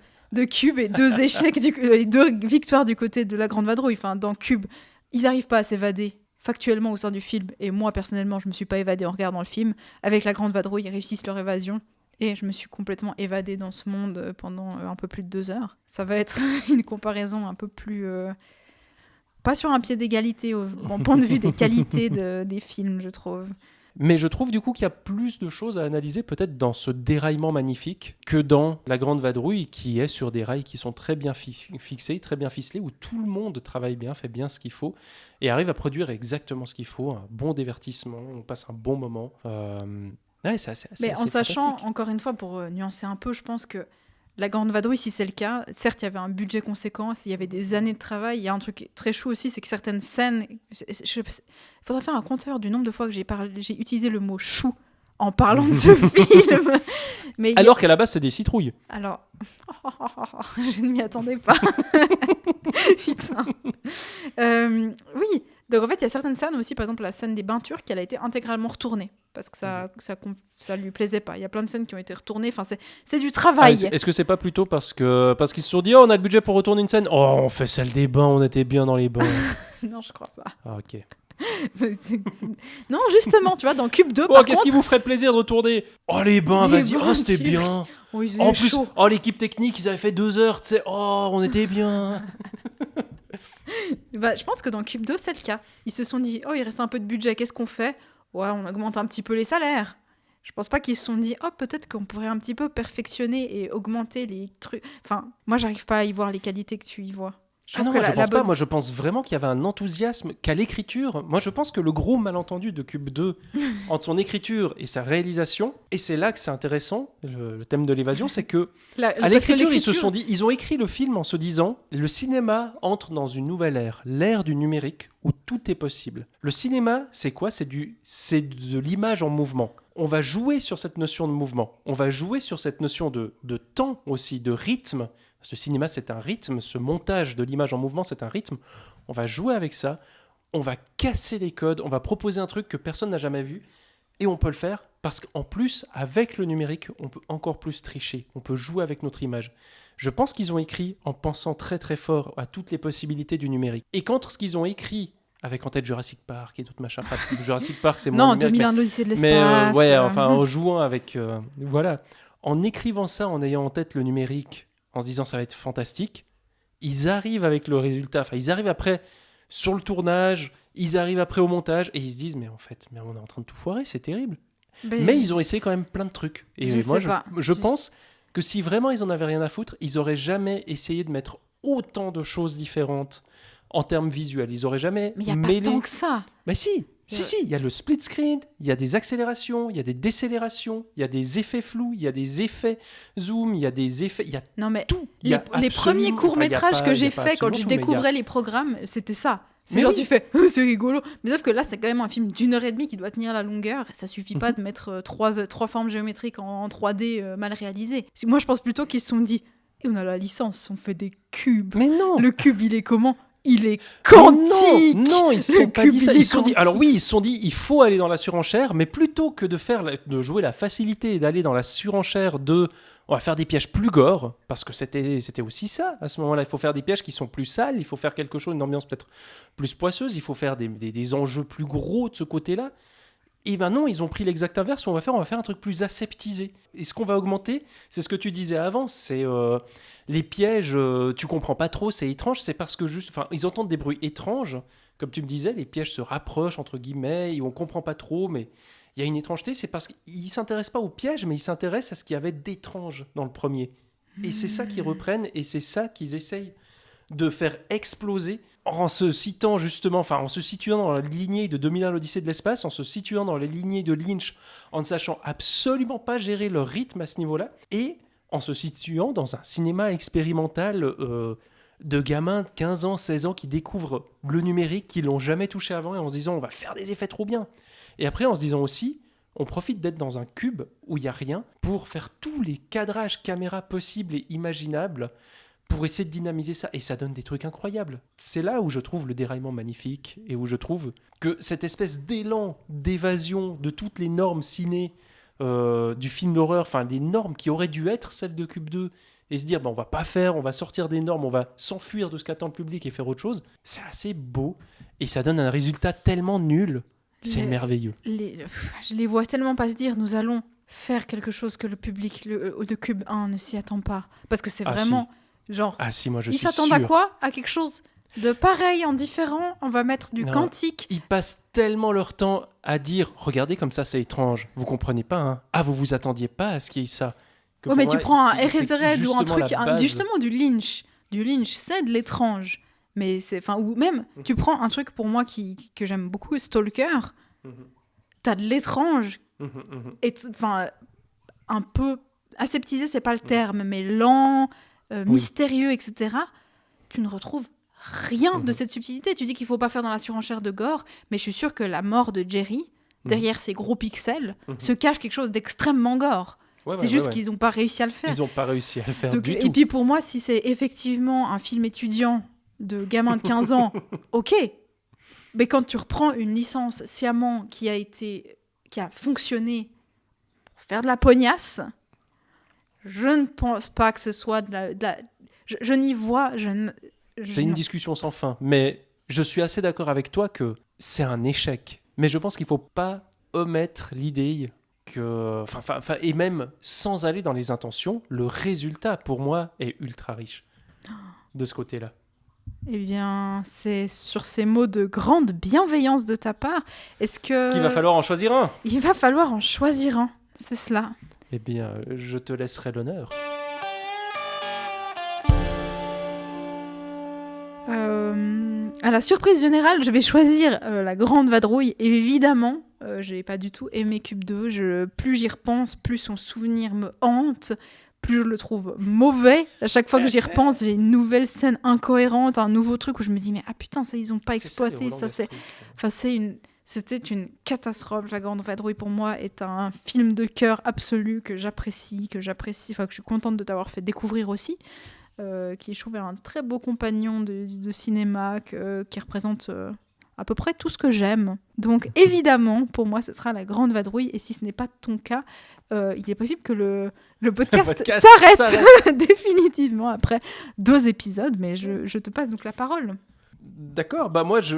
Cube et 2 échecs et 2 victoires du côté de La Grande Vadrouille. Enfin, dans Cube, ils n'arrivent pas à s'évader factuellement au sein du film. Et moi, personnellement, je ne me suis pas évadée en regardant le film. Avec La Grande Vadrouille, ils réussissent leur évasion. Et je me suis complètement évadée dans ce monde pendant un peu plus de 2 heures. Ça va être une comparaison un peu plus... pas sur un pied d'égalité au point de vue des qualités des films, je trouve. Mais je trouve du coup qu'il y a plus de choses à analyser peut-être dans ce déraillement magnifique que dans La Grande Vadrouille, qui est sur des rails qui sont très bien fixés, très bien ficelés, où tout le monde travaille bien, fait bien ce qu'il faut et arrive à produire exactement ce qu'il faut, un bon divertissement, on passe un bon moment. Ouais, c'est mais en sachant, fantastique. encore une fois, pour nuancer un peu, je pense que La Grande Vadrouille, si c'est le cas, certes, il y avait un budget conséquent, il y avait des années de travail. Il y a un truc très chou aussi, c'est que certaines scènes... Il faudrait faire un compteur du nombre de fois que j'ai utilisé le mot chou en parlant de ce film. Mais alors qu'à la base, c'est des citrouilles. Alors, je ne m'y attendais pas. Putain. Oui, donc en fait, il y a certaines scènes aussi, par exemple la scène des bains turcs, elle a été intégralement retournée parce que ça lui plaisait pas. Il y a plein de scènes qui ont été retournées. Enfin, c'est du travail. Est-ce que c'est pas plutôt parce qu'ils se sont dit, oh, on a le budget pour retourner une scène, oh, on fait celle des bains, on était bien dans les bains. Non, je crois pas. Ah, ok. Non, justement, tu vois, dans Cube 2, Oh, qu'est-ce qui vous ferait plaisir de retourner? Oh, les bains, vas-y, oh, c'était bien. Oh, en plus, oh, l'équipe technique, ils avaient fait 2 heures, tu sais, oh, on était bien. Bah, je pense que dans Cube 2, c'est le cas. Ils se sont dit, oh, il reste un peu de budget, qu'est-ce qu'on fait? Ouais, on augmente un petit peu les salaires. Je pense pas qu'ils se sont dit, oh, peut-être qu'on pourrait un petit peu perfectionner et augmenter les trucs. Enfin, moi, j'arrive pas à y voir les qualités que tu y vois. Ah non, moi, je pense pas. Moi, je pense vraiment qu'il y avait un enthousiasme qu'à l'écriture. Moi, je pense que le gros malentendu de Cube 2 entre son écriture et sa réalisation, et c'est là que c'est intéressant, le thème de l'évasion, c'est que à l'écriture, ils se sont dit, ils ont écrit le film en se disant, le cinéma entre dans une nouvelle ère, l'ère du numérique où tout est possible. Le cinéma, c'est quoi? C'est de l'image en mouvement. On va jouer sur cette notion de mouvement. On va jouer sur cette notion de temps aussi, de rythme. Parce que le cinéma, c'est un rythme. Ce montage de l'image en mouvement, c'est un rythme. On va jouer avec ça. On va casser les codes. On va proposer un truc que personne n'a jamais vu. Et on peut le faire parce qu'en plus, avec le numérique, on peut encore plus tricher. On peut jouer avec notre image. Je pense qu'ils ont écrit en pensant très très fort à toutes les possibilités du numérique. Et qu'entre ce qu'ils ont écrit avec en tête Jurassic Park et d'autres machins. Jurassic Park, c'est moins numérique. Non, 2001 l'Odyssée de l'espace. Mais ouais, enfin, en jouant avec... voilà. En écrivant ça, en ayant en tête le numérique, en se disant ça va être fantastique, ils arrivent avec le résultat. Enfin, ils arrivent après sur le tournage, ils arrivent après au montage et ils se disent mais en fait, mais on est en train de tout foirer, c'est terrible. Mais ils ont essayé quand même plein de trucs. Et moi, je pense que si vraiment ils en avaient rien à foutre, ils auraient jamais essayé de mettre autant de choses différentes en termes visuels. Ils auraient jamais Mais il n'y a pas tant que ça. Mais si, il y a le split screen, il y a des accélérations, il y a des décélérations, il y a des effets flous, il y a des effets zoom, il y a des effets, il y a tout. Les premiers courts-métrages que j'ai faits quand je découvrais les programmes, c'était ça. C'est genre, tu fais, c'est rigolo. Mais sauf que là, c'est quand même un film d'1h30 qui doit tenir la longueur. Ça suffit pas de mettre trois formes géométriques en 3D mal réalisées. Moi, je pense plutôt qu'ils se sont dit, on a la licence, on fait des cubes. Mais non. Le cube, il est comment ? Il est quantique. Non, ils se sont pas dit ça. Ils se sont dit, alors oui, ils se sont dit, il faut aller dans la surenchère, mais plutôt que de jouer la facilité et d'aller dans la surenchère on va faire des pièges plus gore, parce que c'était aussi ça, à ce moment-là. Il faut faire des pièges qui sont plus sales, il faut faire quelque chose, une ambiance peut-être plus poisseuse, il faut faire des enjeux plus gros de ce côté-là. Et ben non, ils ont pris l'exact inverse, on va faire un truc plus aseptisé. Et ce qu'on va augmenter, c'est ce que tu disais avant, c'est les pièges, tu comprends pas trop, c'est étrange, c'est parce que ils entendent des bruits étranges, comme tu me disais, les pièges se rapprochent, entre guillemets, et on comprend pas trop, mais il y a une étrangeté, c'est parce qu'ils s'intéressent pas aux pièges, mais ils s'intéressent à ce qu'il y avait d'étrange dans le premier. Et c'est ça qu'ils reprennent, et c'est ça qu'ils essayent de faire exploser en se situant dans la lignée de 2001 l'Odyssée de l'espace, en se situant dans les lignées de Lynch, en ne sachant absolument pas gérer leur rythme à ce niveau-là, et en se situant dans un cinéma expérimental de gamins de 15 ans, 16 ans qui découvrent le numérique, qui l'ont jamais touché avant, et en se disant on va faire des effets trop bien. Et après en se disant aussi, on profite d'être dans un cube où il n'y a rien pour faire tous les cadrages caméra possibles et imaginables pour essayer de dynamiser ça, et ça donne des trucs incroyables. C'est là où je trouve le déraillement magnifique, et où je trouve que cette espèce d'élan d'évasion de toutes les normes ciné du film d'horreur, enfin les normes qui auraient dû être celles de Cube 2, et se dire on va sortir des normes, on va s'enfuir de ce qu'attend le public et faire autre chose, c'est assez beau, et ça donne un résultat tellement nul, c'est merveilleux. Je les vois tellement pas se dire nous allons faire quelque chose que le public de Cube 1 ne s'y attend pas, parce que c'est vraiment... Si. Genre, Moi je suis s'attendent sûr. à quoi ? À quelque chose de pareil, en différent. On va mettre du quantique. Ils passent tellement leur temps à dire regardez comme ça c'est étrange, vous comprenez pas, hein. Ah, vous vous attendiez pas à ce qu'il y ait ça. Ouais, mais tu prends un Eraserhead ou un truc, justement du Lynch. Du Lynch, c'est de l'étrange. Mais ou même, tu prends un truc pour moi que j'aime beaucoup, Stalker. T'as de l'étrange. Et un peu aseptisé, c'est pas le terme, mais lent. Mystérieux, etc., tu ne retrouves rien de cette subtilité. Tu dis qu'il ne faut pas faire dans la surenchère de gore, mais je suis sûre que la mort de Jerry, derrière ces gros pixels, se cache quelque chose d'extrêmement gore. C'est juste qu'ils n'ont pas réussi à le faire. Ils n'ont pas réussi à le faire du tout. Et puis pour moi, si c'est effectivement un film étudiant de gamins de 15 ans, ok. Mais quand tu reprends une licence sciemment qui a fonctionné pour faire de la pognasse... Je ne pense pas que ce soit de la... Je n'y vois... C'est une discussion sans fin, mais je suis assez d'accord avec toi que c'est un échec. Mais je pense qu'il ne faut pas omettre l'idée que... et même sans aller dans les intentions, le résultat, pour moi, est ultra riche de ce côté-là. Eh bien, c'est sur ces mots de grande bienveillance de ta part. Est-ce que... Qu'il va falloir en choisir un. Il va falloir en choisir un, c'est cela. Eh bien, je te laisserai l'honneur. À la surprise générale, je vais choisir La Grande Vadrouille. Évidemment, je n'ai pas du tout aimé Cube 2. Plus j'y repense, plus son souvenir me hante, plus je le trouve mauvais. À chaque fois que j'y repense, j'ai une nouvelle scène incohérente, un nouveau truc où je me dis mais ah putain, ça ils n'ont pas exploité. C'était une catastrophe. La Grande Vadrouille, pour moi, est un film de cœur absolu que j'apprécie, que je suis contente de t'avoir fait découvrir aussi, qui je trouve un très beau compagnon de cinéma, qui représente à peu près tout ce que j'aime. Donc, évidemment, pour moi, ce sera La Grande Vadrouille. Et si ce n'est pas ton cas, il est possible que le podcast s'arrête définitivement après 2 épisodes. Mais je te passe donc la parole. D'accord, moi je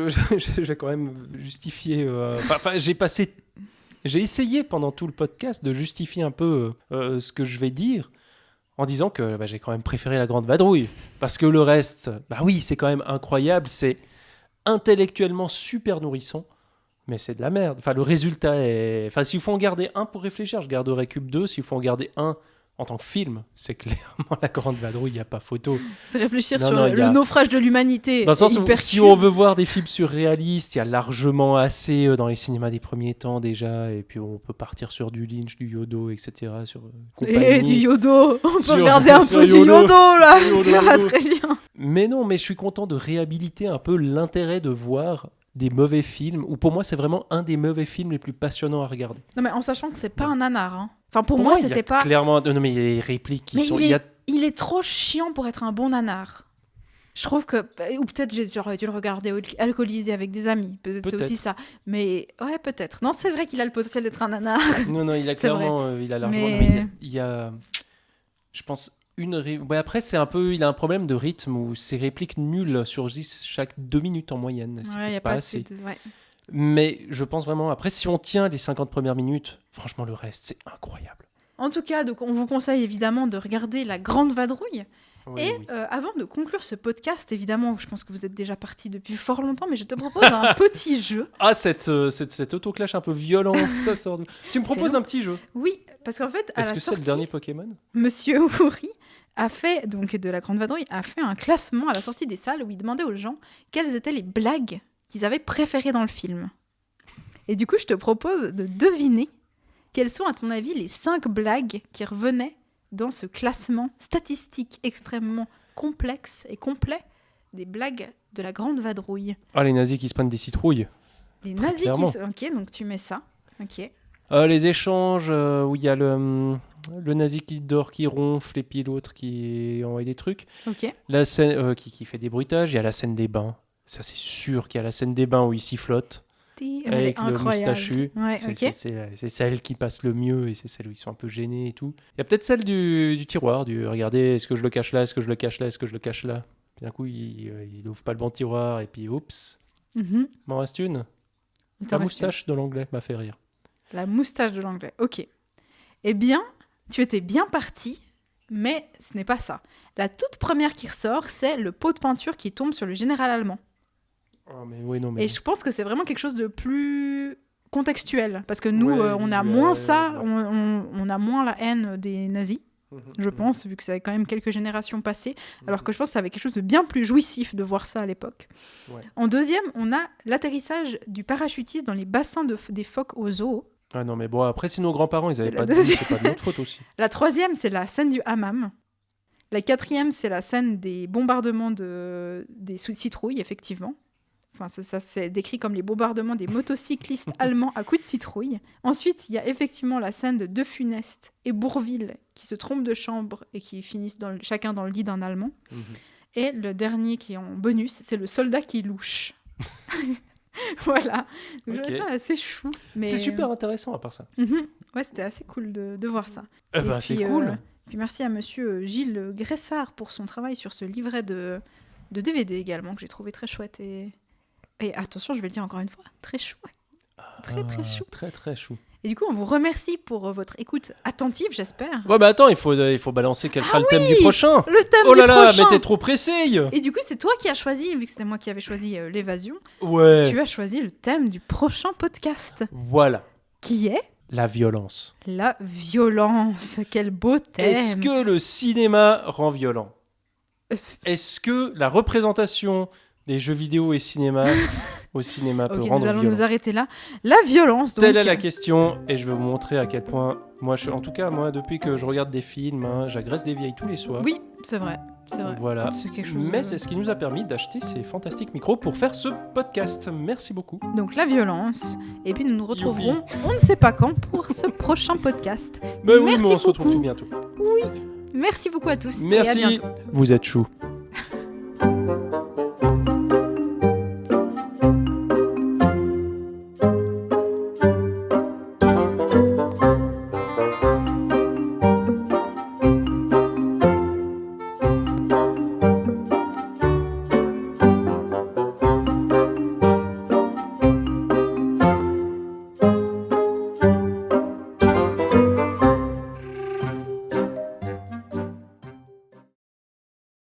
vais quand même justifier. J'ai essayé pendant tout le podcast de justifier un peu ce que je vais dire en disant que j'ai quand même préféré La Grande Vadrouille parce que le reste, oui, c'est quand même incroyable. C'est intellectuellement super nourrissant, mais c'est de la merde. Enfin, le résultat est... Enfin, s'il faut en garder un pour réfléchir, je garderai Cube 2. S'il faut en garder un en tant que film, c'est clairement La Grande Vadrouille, il n'y a pas photo. C'est réfléchir Non, sur non, le naufrage de l'humanité. Dans le sens et où, hyper si cute. on veut voir des films surréalistes, il y a largement assez dans les cinémas des premiers temps déjà, et puis on peut partir sur du Lynch, du Yodo, etc. Sur Et compagnie. du Yodo. On peut Sur- regarder un sur peu du Yodo. Yodo, là. Yodo, Ça va Yodo. très bien. Mais non, mais je suis content de réhabiliter un peu l'intérêt de voir des mauvais films, ou pour moi c'est vraiment un des mauvais films les plus passionnants à regarder. Non, mais en sachant que c'est pas un nanar. Hein. Enfin, pour moi, il y a c'était pas... clairement... Non, mais il y a des répliques qui Mais sont... il est trop chiant pour être un bon nanar. Je trouve que... Ou peut-être j'aurais dû le regarder alcoolisé avec des amis. Peut-être c'est aussi ça. Mais ouais, peut-être. Non, c'est vrai qu'il a le potentiel d'être un nanar. Non, il a C'est clairement... il a largement... Mais- Mais il y a... Je pense... Ouais, après, c'est un peu... Il a un problème de rythme où ses répliques nulles surgissent chaque 2 minutes en moyenne. C'est Ouais, il n'y a pas assez de... Ouais. Mais je pense vraiment... Après, si on tient les 50 premières minutes, franchement, le reste, c'est incroyable. En tout cas, donc, on vous conseille évidemment de regarder La Grande Vadrouille. Oui, Et oui. avant de conclure ce podcast, évidemment, je pense que vous êtes déjà parti depuis fort longtemps, mais je te propose un petit jeu. Ah, cet autoclash un peu violent, ça sort de... Tu me proposes long. un petit jeu. Oui, parce qu'en fait, à Est-ce la que c'est sortie, le dernier Pokémon? Monsieur Ouri a fait, donc de La Grande Vadrouille, a fait un classement à la sortie des salles où il demandait aux gens quelles étaient les blagues qu'ils avaient préférées dans le film. Et du coup, je te propose de deviner quelles sont, à ton avis, les 5 blagues qui revenaient dans ce classement statistique extrêmement complexe et complet des blagues de La Grande Vadrouille. Ah, les nazis qui se prennent des citrouilles. Les Très nazis clairement. qui... Ok, donc tu mets ça. Ok. Les échanges où il y a le nazi qui dort, qui ronfle, et puis l'autre qui envoie des trucs. Ok. La scène qui fait des bruitages. Il y a la scène des bains. Ça, c'est sûr qu'il y a la scène des bains où il sifflote Elle avec est le incroyable. moustachu. Ouais, C'est ok. c'est celle qui passe le mieux et c'est celle où ils sont un peu gênés et tout. Il y a peut-être celle du tiroir, du regardez, est-ce que je le cache là, est-ce que je le cache là, est-ce que je le cache là. Puis d'un coup, il ouvre pas le bon tiroir et puis oups, Mhm. m'en reste une. Il t'en La reste une. moustache de l'anglais m'a fait rire. La moustache de l'anglais. Ok. Eh bien, tu étais bien parti, mais ce n'est pas ça. La toute première qui ressort, c'est le pot de peinture qui tombe sur le général allemand. Oh, mais oui, non, mais Et je pense que c'est vraiment quelque chose de plus contextuel. Parce que nous, Ouais, on a visuel, moins ça, ouais. on a moins la haine des nazis, je pense, vu que ça a quand même quelques générations passées. Alors que je pense que ça avait quelque chose de bien plus jouissif de voir ça à l'époque. Ouais. En deuxième, on a l'atterrissage du parachutiste dans les bassins des phoques au zoo. Ah non, mais bon, après, si nos grands-parents, ils C'est avaient la pas de deuxième. c'est pas de notre faute aussi. La troisième, c'est la scène du hammam. La quatrième, c'est la scène des bombardements des citrouilles, effectivement. Enfin, ça c'est décrit comme les bombardements des motocyclistes allemands à coups de citrouille. Ensuite, il y a effectivement la scène de De Funès et Bourvil qui se trompent de chambre et qui finissent chacun dans le lit d'un Allemand. Mhm. Et le dernier qui est en bonus, c'est le soldat qui louche. Voilà. Donc, je Ok. trouvais ça assez chou. Mais... C'est super intéressant à part ça. Mhm. Ouais, c'était assez cool de voir ça. Eh Et ben, puis, c'est cool. Puis merci à monsieur Gilles Gressard pour son travail sur ce livret de DVD également, que j'ai trouvé très chouette. Et attention, je vais le dire encore une fois, très chou. Très, très chou. Très, très chou. Et du coup, on vous remercie pour votre écoute attentive, j'espère. Ouais, bah attends, il faut balancer quel sera le thème du prochain. Le thème Oh là du là, prochain. mais t'es trop pressé. Et du coup, c'est toi qui as choisi, vu que c'était moi qui avais choisi l'évasion, Ouais. tu as choisi le thème du prochain podcast, Voilà, qui est la violence. la violence. Quel beau thème. Est-ce que le cinéma rend violent? Est-ce que la représentation des jeux vidéo et cinéma au cinéma peut Ok, rendre nous allons violent? nous arrêter là. La violence, donc. Telle est la question, et je vais vous montrer à quel point, en tout cas, moi, depuis que je regarde des films, j'agresse des vieilles tous les soirs. Oui, c'est vrai. C'est vrai. Voilà. C'est quelque chose Mais de- c'est ce qui nous a permis d'acheter ces fantastiques micros pour faire ce podcast. Merci beaucoup. Donc la violence. Et puis nous nous retrouverons, on ne sait pas quand, pour ce prochain podcast. Bah oui, Merci mais on se retrouve beaucoup. tout bientôt. Merci beaucoup à tous. Et à Merci, bientôt. vous êtes chou.